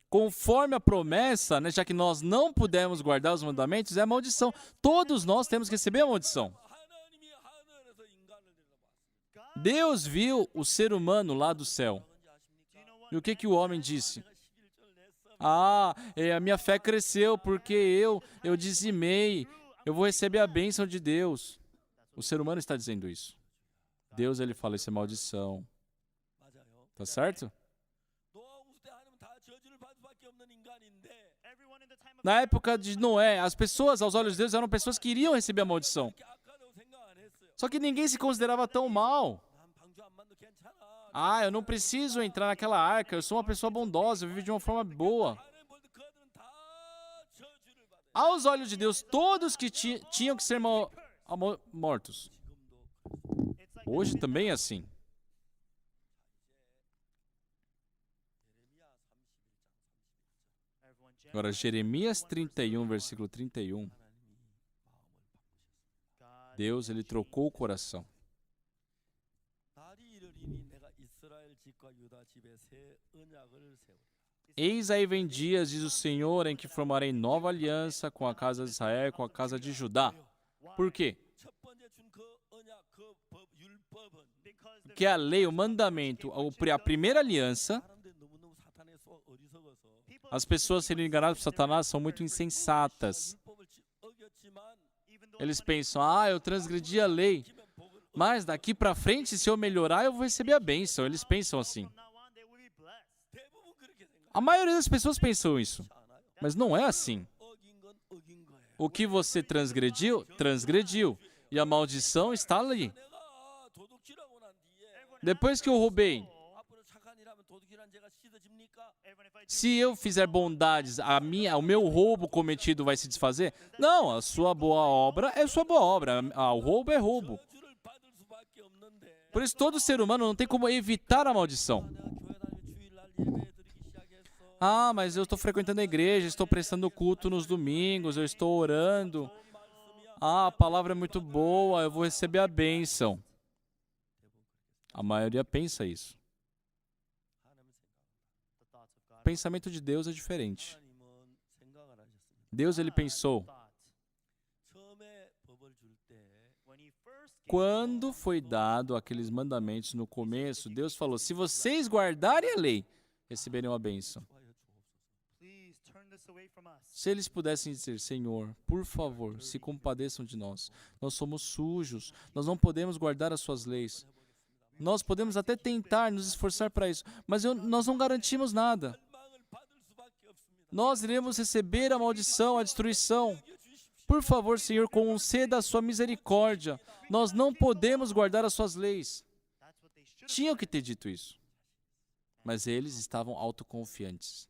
Conforme a promessa, já que nós não pudemos guardar os mandamentos, é a maldição. Todos nós temos que receber a maldição. Deus viu o ser humano lá do céu. E o que o homem disse? A minha fé cresceu porque eu dizimei. Eu vou receber a bênção de Deus. O ser humano está dizendo isso. Deus, ele fala, isso é maldição. Tá certo? Na época de Noé, as pessoas, aos olhos de Deus, eram pessoas que iriam receber a maldição. Só que ninguém se considerava tão mal. Ah, eu não preciso entrar naquela arca, eu sou uma pessoa bondosa, eu vivo de uma forma boa. Aos olhos de Deus, todos que tinham que ser mortos. Hoje também é assim. Agora, Jeremias 31, versículo 31. Deus, ele trocou o coração. Eis aí vem dias, diz o Senhor, em que formarei nova aliança com a casa de Israel, com a casa de Judá. Por quê? Porque a lei, o mandamento, a primeira aliança, as pessoas sendo enganadas por Satanás são muito insensatas. Eles pensam, eu transgredi a lei, mas daqui para frente, se eu melhorar, eu vou receber a bênção. Eles pensam assim. A maioria das pessoas pensam isso, mas não é assim. O que você transgrediu, transgrediu. E a maldição está ali. Depois que eu roubei, se eu fizer bondades, o meu roubo cometido vai se desfazer? Não, a sua boa obra é sua boa obra. O roubo é roubo. Por isso, todo ser humano não tem como evitar a maldição. Mas eu estou frequentando a igreja, estou prestando culto nos domingos, eu estou orando. A palavra é muito boa, eu vou receber a bênção. A maioria pensa isso. O pensamento de Deus é diferente. Deus, ele pensou, quando foi dado aqueles mandamentos no começo, Deus falou, se vocês guardarem a lei, receberão a bênção. Se eles pudessem dizer, Senhor, por favor, se compadeçam de nós. Nós somos sujos, nós não podemos guardar as suas leis. Nós podemos até tentar nos esforçar para isso, mas nós não garantimos nada. Nós iremos receber a maldição, a destruição. Por favor, Senhor, conceda a sua misericórdia. Nós não podemos guardar as suas leis. Tinham que ter dito isso. Mas eles estavam autoconfiantes.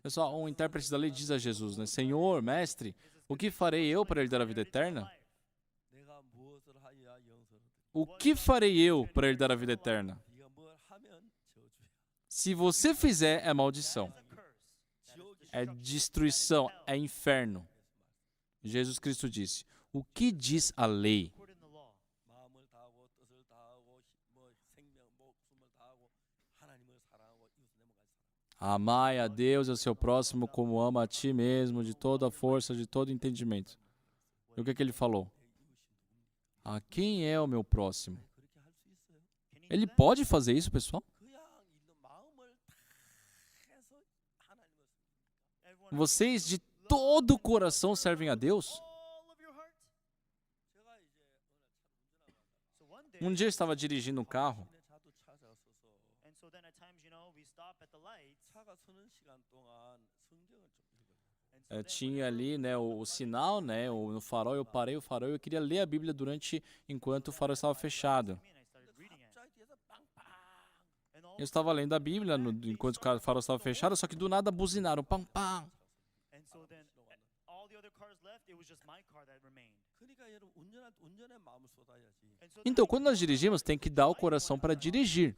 Pessoal, um intérprete da lei diz a Jesus, né? Senhor, mestre, o que farei eu para herdar a vida eterna? O que farei eu para herdar a vida eterna? Se você fizer, é maldição. É destruição, é inferno. Jesus Cristo disse, o que diz a lei? Amai a Deus e ao seu próximo como ama a ti mesmo, de toda a força, de todo entendimento. E o que ele falou? Quem é o meu próximo? Ele pode fazer isso, pessoal? Vocês de todo o coração servem a Deus? Um dia eu estava dirigindo um carro. Tinha ali, né, o sinal, né, no farol, eu parei o farol e eu queria ler a Bíblia enquanto o farol estava fechado. Eu estava lendo a Bíblia enquanto o farol estava fechado, só que do nada buzinaram, pam, pam. Então, quando nós dirigimos, tem que dar o coração para dirigir.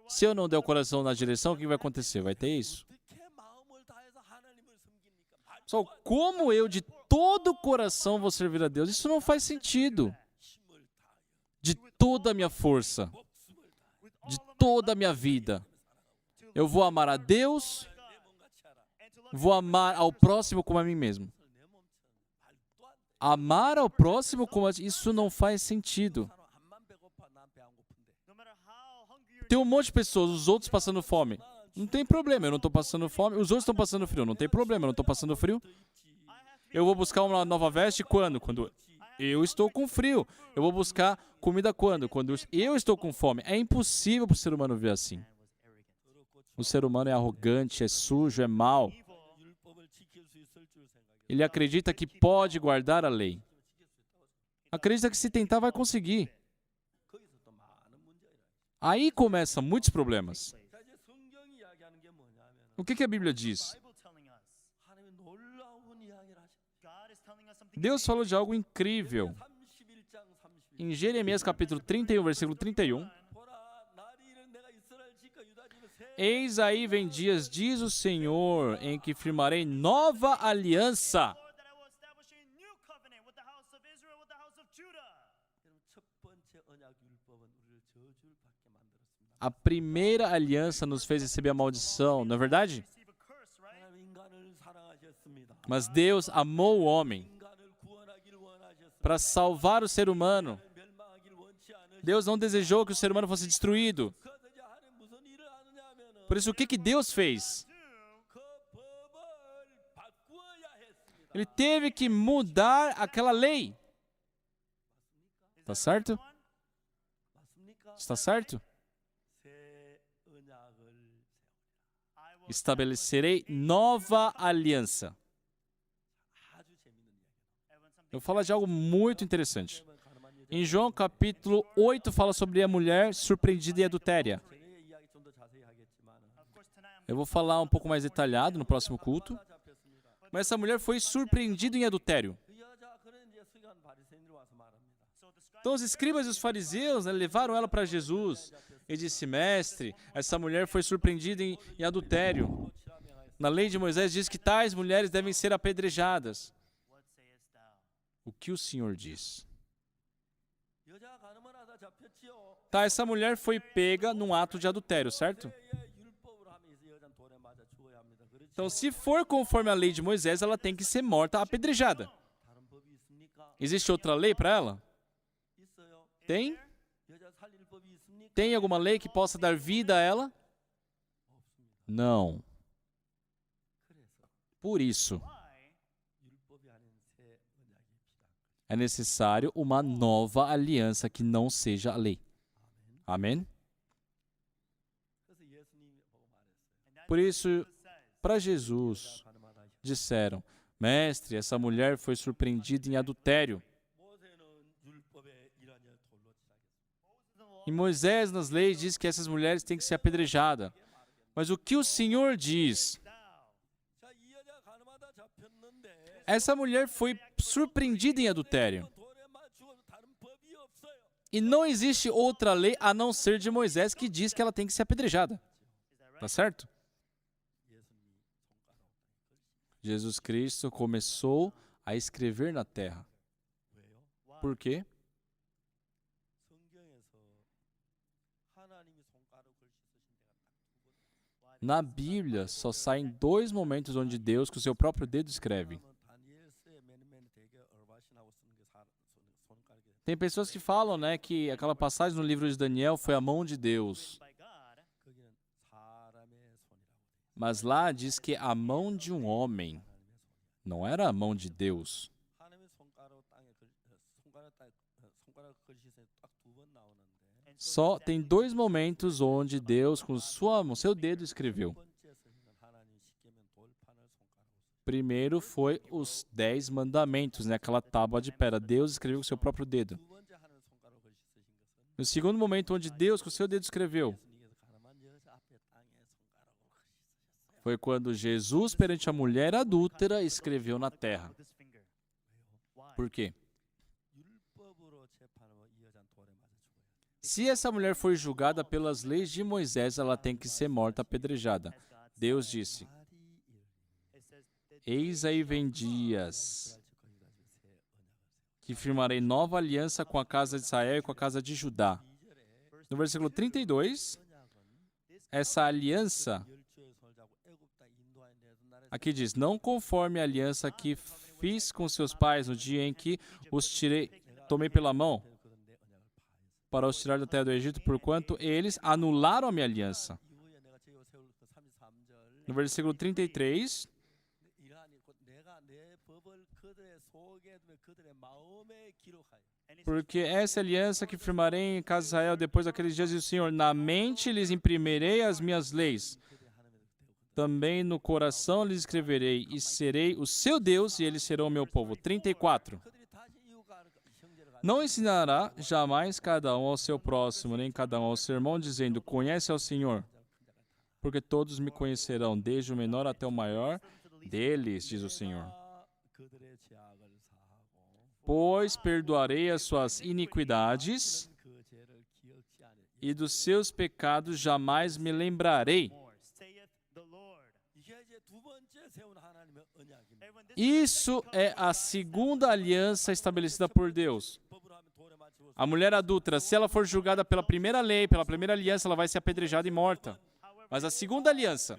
Se eu não der o coração na direção, o que vai acontecer? Vai ter isso. Só como eu de todo o coração vou servir a Deus? Isso não faz sentido. De toda a minha força, de toda a minha vida, eu vou amar a Deus, vou amar ao próximo como a mim mesmo. Amar ao próximo como isso não faz sentido. Tem um monte de pessoas, os outros passando fome. Não tem problema, eu não estou passando fome. Os outros estão passando frio, não tem problema, eu não estou passando frio. Eu vou buscar uma nova veste quando? Quando eu estou com frio. Eu vou buscar comida quando? Quando eu estou com fome. É impossível para o ser humano ver assim. O ser humano é arrogante, é sujo, é mau. 율법을 지킬 수 있을 줄 생각해요. Ele acredita que pode guardar a lei. Acredita que se tentar vai conseguir. 거기서 또 많은 문제가 일어나요. Aí começam muitos problemas. 자, 이제 성경이 이야기하는 게 뭐냐면 O que a Bíblia diz? Bible telling us, 하나님이 놀라운 이야기를 하셨어요. God is telling us something Deus falou de algo incrível. 31장 31절. Em Jeremias capítulo 31, versículo 31. 보라, 날이 이르는 내가 이스라엘 집과 유다 집을 새 Eis aí vem dias, diz o Senhor, em que firmarei nova aliança. Lord, that I will establish a new covenant with the house of Israel, with the house of Judah. 여러분, 첫 번째 언약 율법은 우리를 저주를 받게 만들었습니다. A primeira aliança nos fez receber a maldição, não é verdade? Receive a curse, right? 하나님 인간을 사랑하셨습니다. Mas Deus amou o homem 인간을 구원하기를 원하셨습니다. para salvar o ser humano. 멸망하기를 원치 않으셨습니다. Deus não desejou que o ser humano fosse destruído. 그래서 이제 하나님 무슨 일을 하느냐 하면은 Por isso, o que Deus fez? 그 법을 바꾸어야 했습니다. Ele teve que mudar aquela lei. Tá certo? 맞습니까? Está certo? 새 언약을 세워. I will Estabelecerei nova aliança. 아주 재밌는 이야기예요. and when something Eu vou falar de algo muito interessante. 그러면 가늠한 여자 Em João capítulo 8 fala sobre a mulher surpreendida em adultéria. 저녁에 이야기 좀 더 자세히 하겠지만은 of course tonight I'm Eu vou falar um pouco mais detalhado no próximo culto. 잡혔습니다. Mas essa mulher foi surpreendida em adultério. 그 여자 그런 이제 수간 바리새인들이 와서 말합니다. so the scribe Então os escribas e os fariseus, né, levaram ela para Jesus e disse: Mestre, essa mulher foi surpreendida em adultério. Na lei de Moisés diz que tais mulheres devem ser apedrejadas. what sayest thou? O que o Senhor diz? 여자 가늠을 하다 잡혔지요. Tá, essa mulher foi pega num ato de adultério, certo? 율법으로 하면서 여자는 돌에 맞아 죽어야 합니다. 그렇죠? Então, se for conforme a lei de Moisés, ela tem que ser morta, apedrejada. 다른 법이 있습니까? Existe outra lei para ela? 있어요. Tem? 여자 살릴 법이 있습니까? Tem alguma lei que possa dar vida a ela? 없습니다. Não. 그래서 Por isso, Why? 율법이 아닌 새 언약이 필요한 거죠. é necessário uma nova aliança que não seja a lei. Amém? 그래서 예수님이 보고 말했어요. And that's Por what isso, Jesus says. para Jesus, 가늠하다 disseram: Mestre, essa mulher foi surpreendida em adultério. 모세는 율법에 이라냐 돌로 치라겠습니다. E Moisés, nas leis, diz que essas mulheres têm que ser apedrejadas. Mas o que o Senhor diz? 자, 이 여자 가늠하다 잡혔는데 Essa mulher foi surpreendida em adultério. 돌에 맞추어도 다른 법이 없어요. E não existe outra lei a não ser de Moisés que diz que ela tem que ser apedrejada. Tá certo? 예수님이 손가락으로 Jesus Cristo começou a escrever na terra. 왜요? Por quê? 성경에서 하나님이 손가락을 씻으신 데가 딱 두 번. Na Bíblia, só saem 2 momentos onde Deus, com o seu próprio dedo, escreve. 다니엘서에 매니매니 되게 얼바신하고 쓰는 게 손가락이. Tem pessoas que falam, né, que aquela passagem no livro de Daniel foi a mão de Deus. by God, 거기는 사람의 손이라고 돼요. Mas lá diz que a mão de um homem 하나님의 손이. não era a mão de Deus. 하나님의 손가락 땅에 손가락 글씨에 딱 두 번 나오는데. and Só tem 2 momentos onde Deus, com seu dedo, escreveu. 첫 번째 서신은 하나님 십계명 돌판을 손가락으로 쓰. Primeiro foi os 10 mandamentos, né, aquela tábua de pedra. Deus escreveu com seu próprio dedo. 두 번째 하나님 손가락 글씨 쓰신 것은 No segundo momento, onde Deus, com seu dedo, escreveu, 예수님께서 가늠한 여자 앞에 땅에 손가락으로 글씨 쓰셨어요. foi quando Jesus, perante a mulher adúltera, escreveu na terra. with his finger. Why? Por quê? 율법으로 재판하면 이 여자는 돌에 맞아 죽어야 돼. Se essa mulher foi julgada pelas leis de Moisés, ela tem que ser morta apedrejada. As God said. Deus disse: 말이 이르니 It says that Eis aí vem dias 이스라엘 집과 유다 집에 새 언약을 세워. que firmarei nova aliança com a casa de Israel e com a casa de Judá. 2절에 No versículo 32, 언약은 essa aliança, 열주의 손을 잡고 애굽 땅 인도하여 내던 날에 aqui diz, não conforme a aliança que fiz com seus pais no dia em que os tirei, tomei pela mão 그건 내 언약을 파했어. para os tirar da terra do Egito, porquanto eles anularam a minha aliança. 이후에 내가 제어 세울 그 33절 No versículo 33, 이러하니 곧 내가 내 법을 그들의 속에 두며 그들의 마음에 기록하여 and it says, porque essa é a aliança que firmarei em casa de Israel depois daqueles dias, diz o Senhor, na mente lhes imprimirei as minhas leis, 그들의 também no coração lhes escreverei, e serei o seu Deus, e eles serão o meu povo. 34. Não ensinará jamais cada um ao seu próximo, nem cada um ao seu irmão, dizendo, conhece ao Senhor, porque todos me conhecerão, desde o menor até o maior deles, diz o Senhor. Pois perdoarei as suas iniquidades, e dos seus pecados jamais me lembrarei. Isso é a segunda aliança estabelecida por Deus. A mulher adúltera, se ela for julgada pela primeira lei, pela primeira aliança, ela vai ser apedrejada e morta. Mas a segunda aliança,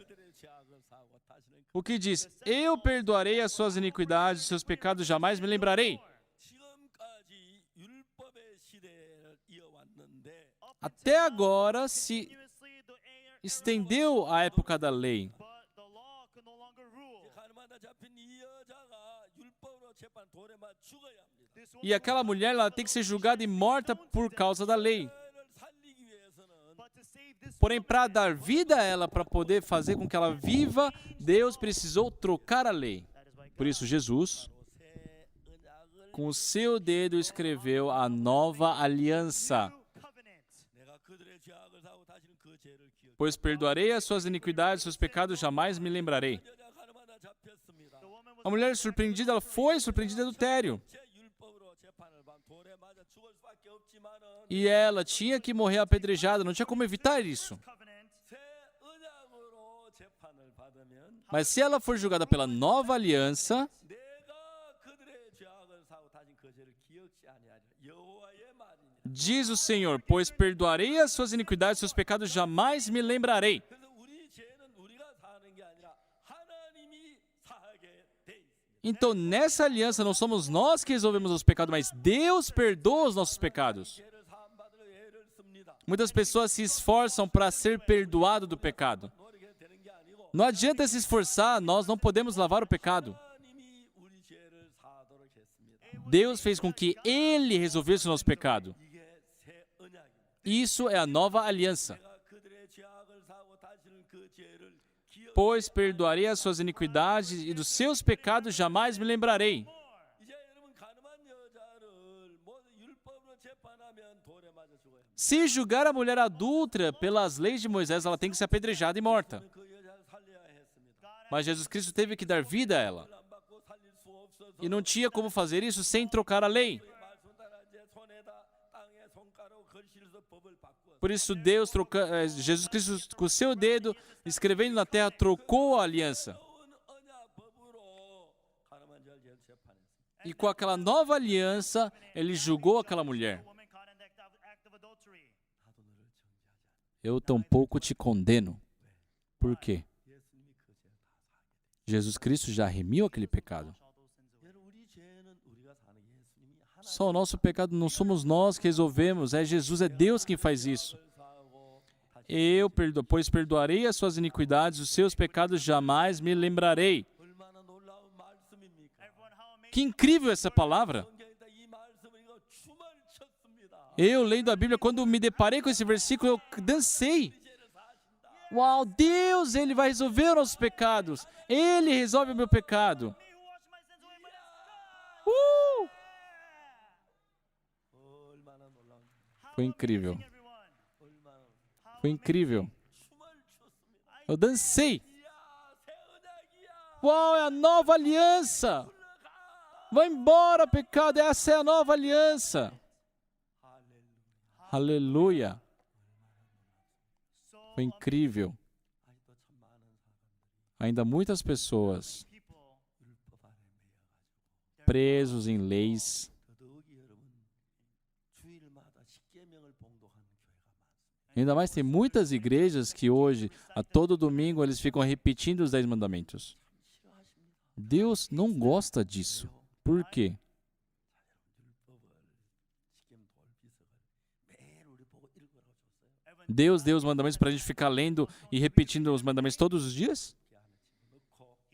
o que diz? Eu perdoarei as suas iniquidades, os seus pecados jamais me lembrarei. Até agora se estendeu a época da lei. E aquela mulher ela tem que ser julgada e morta por causa da lei. Porém, para dar vida a ela, para poder fazer com que ela viva, Deus precisou trocar a lei. Por isso, Jesus, com o seu dedo, escreveu a nova aliança. Pois perdoarei as suas iniquidades, seus pecados jamais me lembrarei. A mulher surpreendida, ela foi surpreendida em adultério. E ela tinha que morrer apedrejada, não tinha como evitar isso. Mas se ela for julgada pela nova aliança, diz o Senhor, pois perdoarei as suas iniquidades, seus pecados jamais me lembrarei. Então, nessa aliança, não somos nós que resolvemos os pecados, mas Deus perdoa os nossos pecados. Muitas pessoas se esforçam para ser perdoado do pecado. Não adianta se esforçar, nós não podemos lavar o pecado. Deus fez com que Ele resolvesse o nosso pecado. Isso é a nova aliança. Pois perdoarei as suas iniquidades e dos seus pecados jamais me lembrarei. Se julgar a mulher adúltera pelas leis de Moisés, ela tem que ser apedrejada e morta. Mas Jesus Cristo teve que dar vida a ela. E não tinha como fazer isso sem trocar a lei. Por isso, Jesus Cristo, com o seu dedo, escrevendo na terra, trocou a aliança. E com aquela nova aliança, ele julgou aquela mulher. Eu tampouco te condeno. Por quê? Jesus Cristo já remiu aquele pecado. Só o nosso pecado não somos nós que resolvemos, é Jesus, é Deus quem faz isso. Pois perdoarei as suas iniquidades, os seus pecados jamais me lembrarei. Que incrível essa palavra! Eu, lendo a Bíblia, quando me deparei com esse versículo, eu dancei. Uau, Deus, Ele vai resolver os nossos pecados. Ele resolve o meu pecado. Foi incrível. Foi incrível. Eu dancei. Uau, é a nova aliança. Vai embora, pecado. Essa é a nova aliança. Aleluia. Foi incrível. Ainda muitas pessoas presos em leis. Ainda mais tem muitas igrejas que hoje, a todo domingo, eles ficam repetindo os 10 mandamentos. Deus não gosta disso. Por quê? Deus deu os mandamentos para a gente ficar lendo e repetindo os mandamentos todos os dias?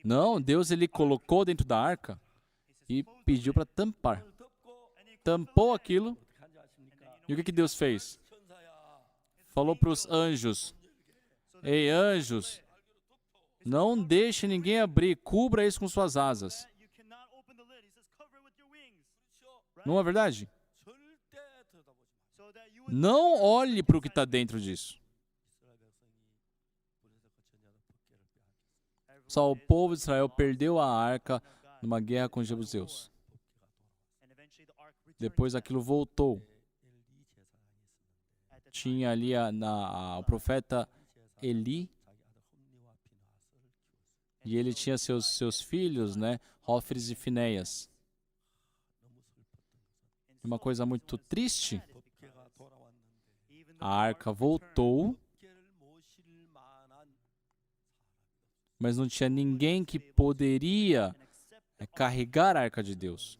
Não, Deus ele colocou dentro da arca e pediu para tampar. Tampou aquilo. E o que Deus fez? Falou para os anjos: ei, anjos, Não deixe ninguém abrir, cubra isso com suas asas. You cannot open the lid. He says, cover it with your wings. Não é verdade? 절대 들여다보지 마. So that you would Não olhe para o que está dentro disso. 이스라엘 백성이 불에서 거쳤냐는 법궤를 빼앗겼어. Só o povo de Israel perdeu a arca numa guerra com os jebuseus. and eventually the ark returned Depois back. aquilo voltou. 엘리 제사장이 있었는데 At the time, Tinha ali o profeta Eli, 자기 아들 홈리와 비나스를 키웠어요. e ele tinha seus filhos, né? Hófres e Finéias. 너무 슬펐던 것은 E uma coisa muito triste, 법궤가 돌아왔는데 even a though the arca ark voltou, 법궤를 모실 만한 mas não tinha ninguém que poderia and accept carregar a arca de Deus.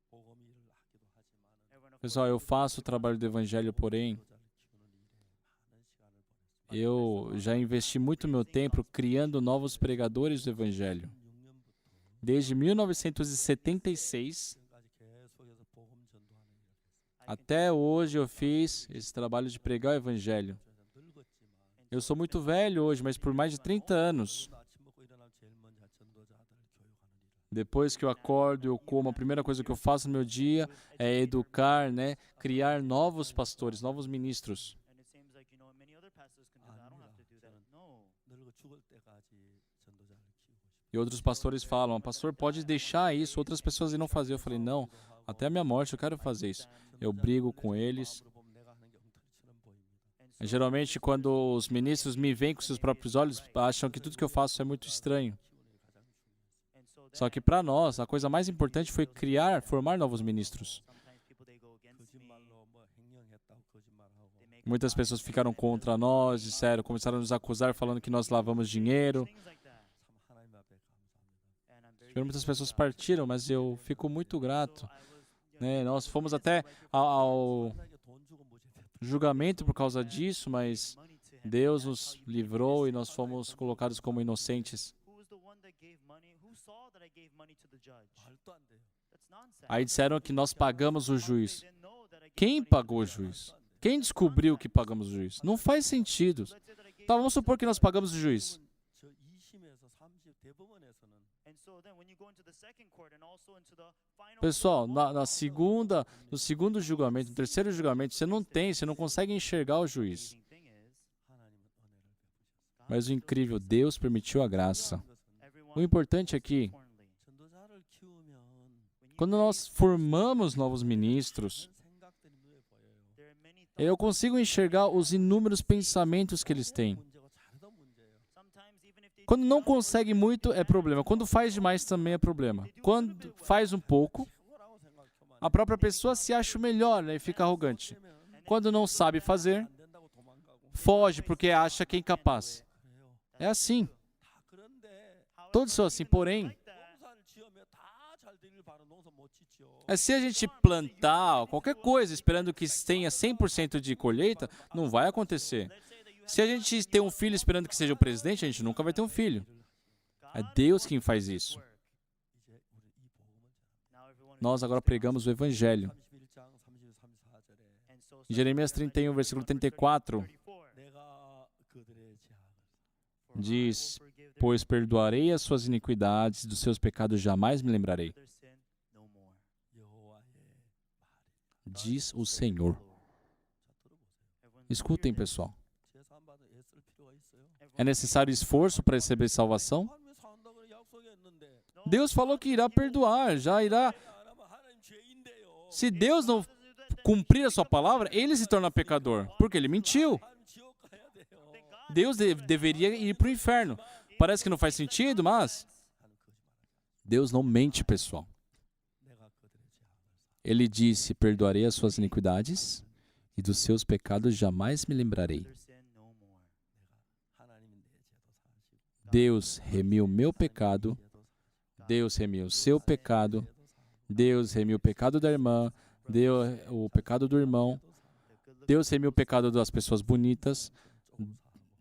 복음 일을 하기도 하지만 everyone of Pessoal, eu faço o trabalho do evangelho, porém, 지도자를 키우는 일에 많은 시간을 보냈습니다. eu já investi muito meu tempo criando novos pregadores do evangelho. 6년부터 Desde 1976 지금까지 계속해서 복음 전도하는 일을 했습니다. até hoje eu fiz esse trabalho de pregar o evangelho. 그래서 늙었지만 Eu sou muito velho hoje, mas por mais de 30 anos. 오늘 아침 먹고 일어나면 제일 먼저 전도자들을 교육하는 일을 Depois que eu acordo, eu como, a primeira coisa que eu faço no meu dia é educar, né, criar novos pastores, novos ministros. and it seems like many other pastors can do that. I don't have to do that. No. 늙어 죽을 때까지 전도자를 키우고 싶어요. E outros pastores falam, pastor, pode deixar isso, outras pessoas irão fazer. Eu falei, não, até a minha morte eu quero fazer isso. Eu brigo com eles. 마음으로 보면 내가 하는 게 엉터리처럼 보입니다. And so Geralmente, quando os ministros me veem com seus próprios olhos, acham que tudo que eu faço é muito estranho. 키우는 게 가장 중요해요. and so Só then que para nós, a coisa mais importante foi criar, formar novos ministros. sometimes people they go against me. 거짓말로 뭐 횡령했다고 거짓말하고 They make Muitas pessoas ficaram contra nós, disseram, começaram a nos acusar falando que nós lavamos dinheiro. things like that. 참 하나님 앞에 감사합니다. And I'm very Muitas grateful pessoas to God. partiram, mas eu fico muito grato. So I was, Né? Nós fomos até ao 하나님께 돈 주고 무죄됐다. julgamento por causa disso, mas money to him. Deus nos livrou e nós fomos colocados como inocentes. Who was the one that gave money? Who saw that I gave money to the judge? 말도 안 돼요. That's nonsense. Aí disseram que nós pagamos o How they juiz. didn't know that I gave Quem money to pagou o the judge? juiz? Quem descobriu que pagamos o juiz? Não faz sentido. Let's say that I gave Tá, vamos supor que nós pagamos o juiz. 저 2심에서 30 대법원에서는 And so then when you go into the second court and also into the final Pessoal, court, no segundo julgamento, no terceiro julgamento, você não consegue enxergar o juiz. amazing thing is, 하나님은 은혜를 베푸셨어요. Mas o incrível, Deus permitiu a graça. everyone O importante aqui, importantly, 전도자를 키우면 when you quando nós formamos novos ministros, 그런 생각들이 눈에 보여요. there are many eu consigo enxergar os inúmeros pensamentos que eles têm. 문제가 잘해도 문제예요. sometimes even if they Quando não consegue muito, é problema. Quando faz demais, também é problema. Quando faz um pouco, 최고라고 생각하면 a própria pessoa se acha o melhor, né, e fica arrogante. Quando não sabe fazer, 안 된다고 도망가고 foge porque acha que é incapaz. 그래요. É assim. 다 그런데 Todos são assim, porém, 농사를 지으면 다 잘 되길 바라 농사 못 짓죠. se a gente plantar qualquer coisa esperando que tenha 100% de colheita, não vai acontecer. Se a gente tem um filho esperando que seja o presidente, a gente nunca vai ter um filho. É Deus quem faz isso. 이제 우리 이 복음은 now everyone Nós agora pregamos o evangelho. 31장 33, 34절에 and so Em Jeremias 31, versículo 34, 34 내가 그들의 죄악을 diz: Pois perdoarei as suas iniquidades, dos seus pecados jamais me lembrarei. their sin no more. 여호와의 말이. Diz o Senhor. 자 들어보세요. Everyone Escutem, hear this. pessoal. 제사 받아 애쓸 필요가 있어요. É necessário esforço para receber salvação? 하나님이 산다고 약속했는데 Deus falou que irá perdoar, já irá. 안 하면 하나님 죄인데요. Se Deus não cumprir a sua palavra, ele se torna pecador, porque ele mentiu. 하나님 지옥 가야 돼요. Deus deveria ir para o inferno. Parece que não faz sentido, mas 하나님 거짓말하지. Deus não mente, pessoal. 내가 그들의 죄악을 사. Ele disse: Perdoarei as suas iniquidades e dos seus pecados jamais me lembrarei. Their sin no more. 하나님이 내 죄도 사시고 Deus remiu meu pecado, 죄도 사시고 Deus remiu o seu pecado, Deus remiu o pecado da irmã, deu o pecado do irmão, Deus remiu o pecado das pessoas bonitas,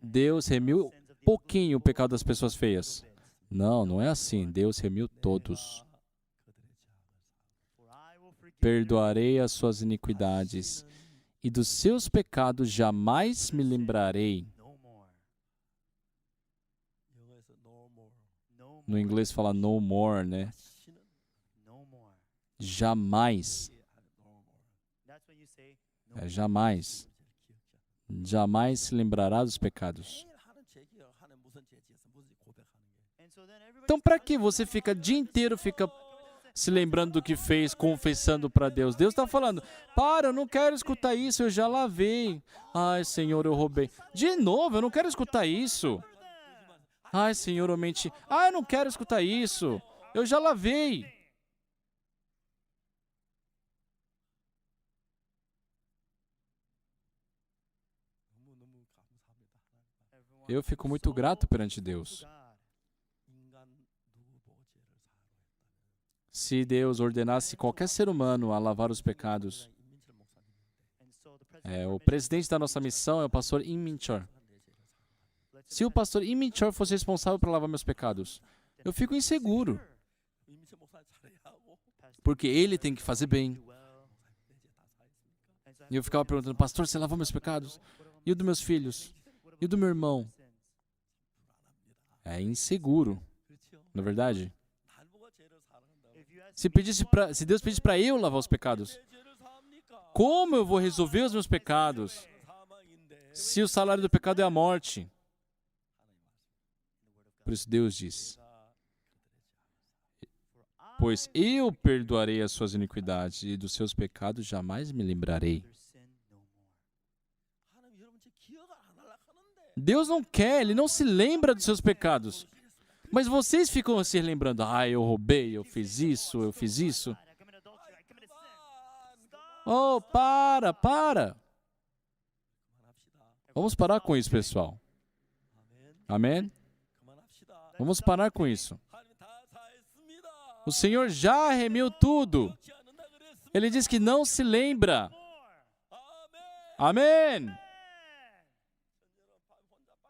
Deus remiu pouquinho o pecado das pessoas feias. Não, não é assim. Deus remiu todos. 그들의 죄악을 사. For I will forgive Perdoarei as suas iniquidades e dos seus pecados jamais me lembrarei. no more. 영어에서 no No inglês fala no more, né? No more. Jamais. That's when you say no É jamais. Jamais se lembrará dos pecados. 매일 하는 죄기요. 하는 무슨 죄지에서 무슨 고백하는 게. And so then everybody Então, para que você fica o dia inteiro se lembrando do que fez, confessando para Deus? Deus está falando, para, eu não quero escutar isso, eu já lavei. Ai, Senhor, eu roubei. De novo, eu não quero escutar isso. Ai, Senhor, eu menti. Ai, eu não quero escutar isso. Eu já lavei. 너무너무 감사합니다. 하나님. Eu fico muito grato perante Deus. 인간 누구 보고 죄를 사하고 했다면 Se Deus ordenasse qualquer ser humano a lavar os pecados, 임민철 목사님인데 And so the president o presidente da nossa missão é o pastor Im Min-chor. Se o pastor Im Min-chor fosse responsável por lavar meus pecados, eu fico inseguro, 임민철 목사님 잘해야 하고 porque ele tem que fazer bem. do well. And so I E eu ficava perguntando, pastor, você lavou meus pecados? E o dos meus filhos? E o do meu irmão? É inseguro, 그렇죠. não é verdade? 날 보고 죄를 사한다고. if you ask Se Deus pedisse para eu lavar os pecados, 왜 죄를 사합니까? como eu vou resolver os meus pecados 사망인데. se o salário do pecado é a morte? Por isso Deus diz, pois eu perdoarei as suas iniquidades e dos seus pecados jamais me lembrarei. their sin no more. 하나님 여러분 제 기억을 안 하려고 하는데. Deus não quer, Ele não se lembra dos seus pecados. Mas vocês ficam se lembrando, eu roubei, eu fiz isso, eu fiz isso. I committed adultery, I committed sin. Stop. Oh, para. 그만합시다. Vamos parar com isso, pessoal. 아멘. Amém? 그만합시다. Vamos parar com isso. 하나님 다 사했습니다. O Senhor já remiu tudo. 그렇지 않는다 그랬습니다. Ele diz que não se lembra. 아멘. Amém.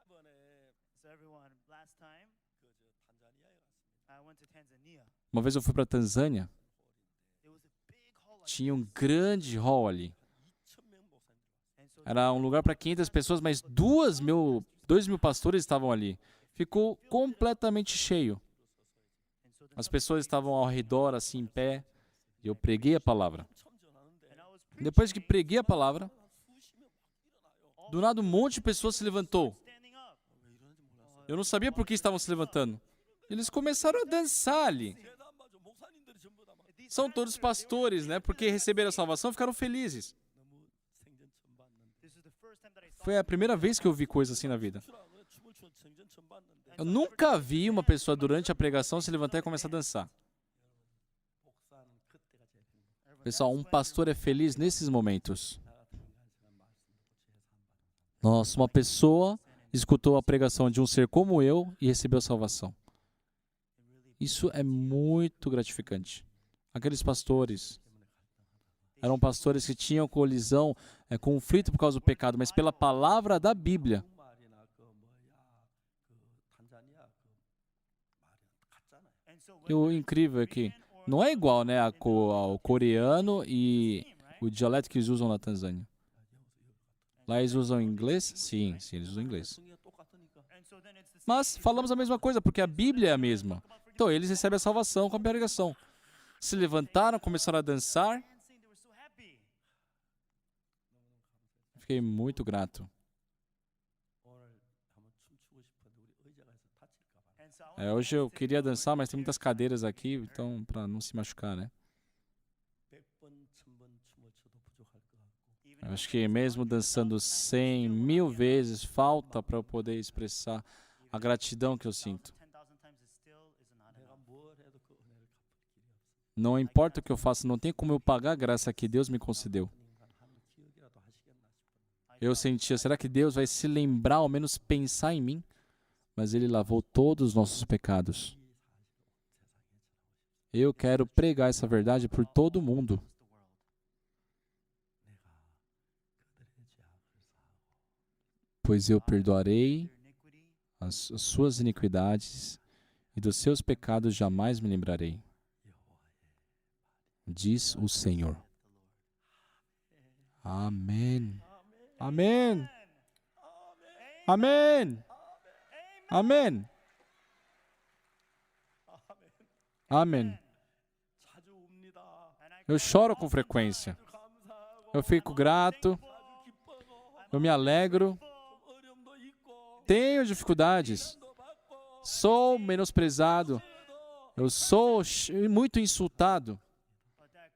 이번에 So everyone, last time 탄자니아에 갔습니다. I went to Tanzania. Uma vez eu fui para Tanzânia. There was a big hall like Tinha um grande hall ali. 2,000명 목사님. and so Era um lugar para 500 pessoas, mas 2.000 pastores estavam ali. Ficou completamente cheio. and so As pessoas estavam ao redor, assim, em pé. E eu preguei a palavra. 처음 전하는데 and I was Depois que preguei a palavra, 수십 명 일어나요. do nada um monte de pessoas se levantou. standing up. 왜 이러는지 몰랐어요. Eu não sabia por que estavam se levantando. Eles começaram a dançar ali. 대단 맞아. 목사님들이 전부 다 막 São todos pastores, né? Porque receberam a salvação, ficaram felizes. 너무 생전 처음 봤는데. This is the first time that I saw Foi a primeira vez que eu vi coisa assim na vida. 추라고요. 춤을 추 생전 처음 봤는데. Eu nunca vi uma pessoa durante a pregação se levantar e começar a dançar. 목사는 그때가 제일 행복. Pessoal, um pastor é feliz nesses momentos. 나 같은 인간 말씀 듣고 죄 사함 받아. Nossa, uma pessoa escutou a pregação de um ser como eu e recebeu a salvação. Isso é muito gratificante. Aqueles pastores eram pastores que tinham colisão, conflito por causa do pecado, mas pela palavra da Bíblia. 말이나 그 뭐야 그 탄자니아 그 말이 같잖아요. and so E o incrível é que não é igual, né, ao coreano e o dialeto que eles usam na Tanzânia. Lá eles usam inglês? Sim, eles usam inglês. 성경이 똑같으니까. and so then it's the Mas falamos a mesma coisa, porque a Bíblia é a mesma. Então eles recebem a salvação com a pregação. Se levantaram, começaram a dançar. dancing, they were so happy. Fiquei muito grato. 오늘 한번 춤추고 싶은데 우리 의자가 해서 다칠까 봐. And so I wanted Hoje eu queria dançar, mas tem muitas cadeiras aqui, então para não se machucar, né? 100번, 1000번 춤을 춰도 부족할 것 같고. even Eu acho que mesmo dançando 100, 1000 vezes, falta para eu poder expressar a gratidão que eu sinto. 10,000 times it still is not 내가 enough. 뭘 해도 그 은혜를 갚을 길이 없어. Não importa o que eu faça, não tem como eu pagar a graça que Deus me concedeu. 같은 인간 한 기억이라도 하시겠나 싶어요. Eu sentia, será que Deus vai se lembrar, ao menos pensar em mim? Mas Ele lavou todos os nossos pecados. Eu quero pregar essa verdade por todo o mundo. 그들의 죄악을 사하고 Pois eu perdoarei Their iniquity as suas iniquidades e dos seus pecados jamais me lembrarei. Diz o Senhor. Amém. Amém. Amém. Amém. Amém. 자주 웁니다. Eu choro com frequência. Eu fico grato, eu me alegro, 어려움도 있고 tenho dificuldades, sou menosprezado, eu sou muito insultado,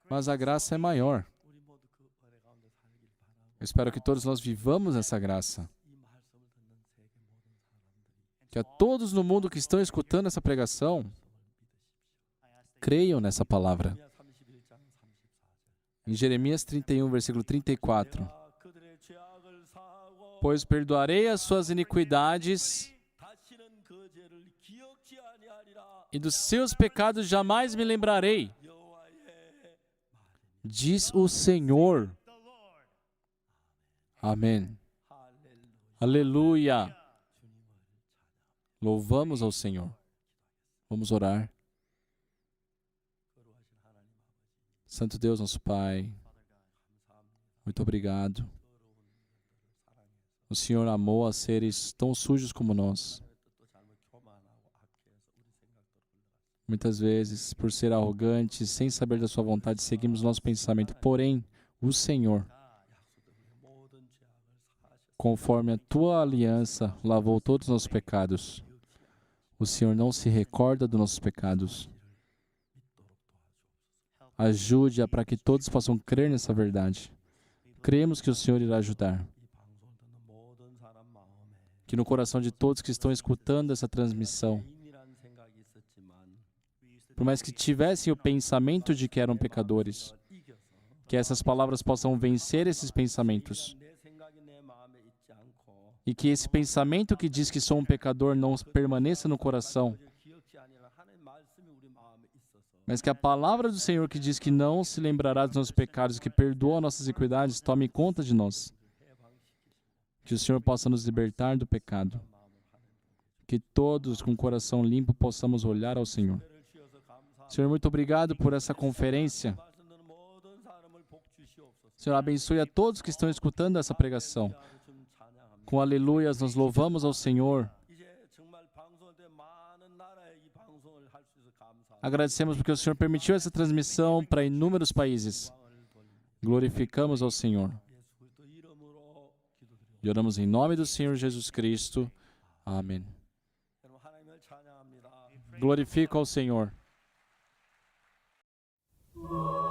mas a graça é maior. 우리 모두 그 은혜 가운데 살길 바라고 Eu espero que todos nós vivamos essa graça. 이 말씀을 듣는 세계 모든 사람들이 Que a todos no mundo que estão escutando essa pregação, creiam nessa palavra. 예레미야 31장 34절 Em Jeremias 31, versículo 34. 그들의 죄악을 사하고 Pois perdoarei as suas iniquidades 다시는 그 죄를 기억지 아니하리라. e dos seus pecados jamais me lembrarei, 여호와의 diz o Senhor. Amém. 할렐루야. Aleluia. Louvamos ao Senhor. Vamos orar. 거룩하신 하나님 아버지 Santo Deus, nosso Pai, muito obrigado. O Senhor amou a seres tão sujos como nós. 또 잘못 교만하고 악해서 우리 생각대로 흘러갔어. Muitas vezes, por ser arrogantes, sem saber da sua vontade, seguimos nosso pensamento. Porém, o Senhor, 약속된 모든 죄악을 사하셨어. conforme a tua aliança, lavou todos os nossos pecados. O Senhor não se recorda dos nossos pecados. Ajude-a para que todos possam crer nessa verdade. Cremos que o Senhor irá ajudar. 이 방송을 듣는 모든 사람 마음에 Que no coração de todos que estão escutando essa transmissão, 인이란 생각이 있었지만 por mais que tivessem o pensamento de que eram pecadores, 이겨서 que essas palavras possam vencer esses pensamentos. 내 생각이 내 마음에 있지 않고 E que esse pensamento que diz que sou um pecador não permaneça no coração, 기억지 아니라 하나님 말씀이 우리 마음에 있어서 mas que a palavra do Senhor que diz que não se lembrará dos nossos pecados, que perdoa nossas iniquidades, tome conta de nós. Que o Senhor possa nos libertar do pecado. Que todos com o coração limpo possamos olhar ao Senhor. Senhor, muito obrigado por essa conferência. 말씀 듣는 모든 사람을 복 주시옵소서. Senhor, abençoe a todos que estão escutando essa pregação. 좀 찬양합니다. Com aleluias, nós louvamos ao Senhor. 이제 정말 방송될 많은 나라에 이 방송을 할 수 있어 감사합니다. Agradecemos porque o Senhor permitiu essa transmissão para inúmeros países. Glorificamos ao Senhor. 예수 그리스도 이름으로 기도드립니다. E oramos em nome do Senhor Jesus Cristo. Amém. 여러분 하나님을 찬양합니다. Glorifica ao Senhor. Amen.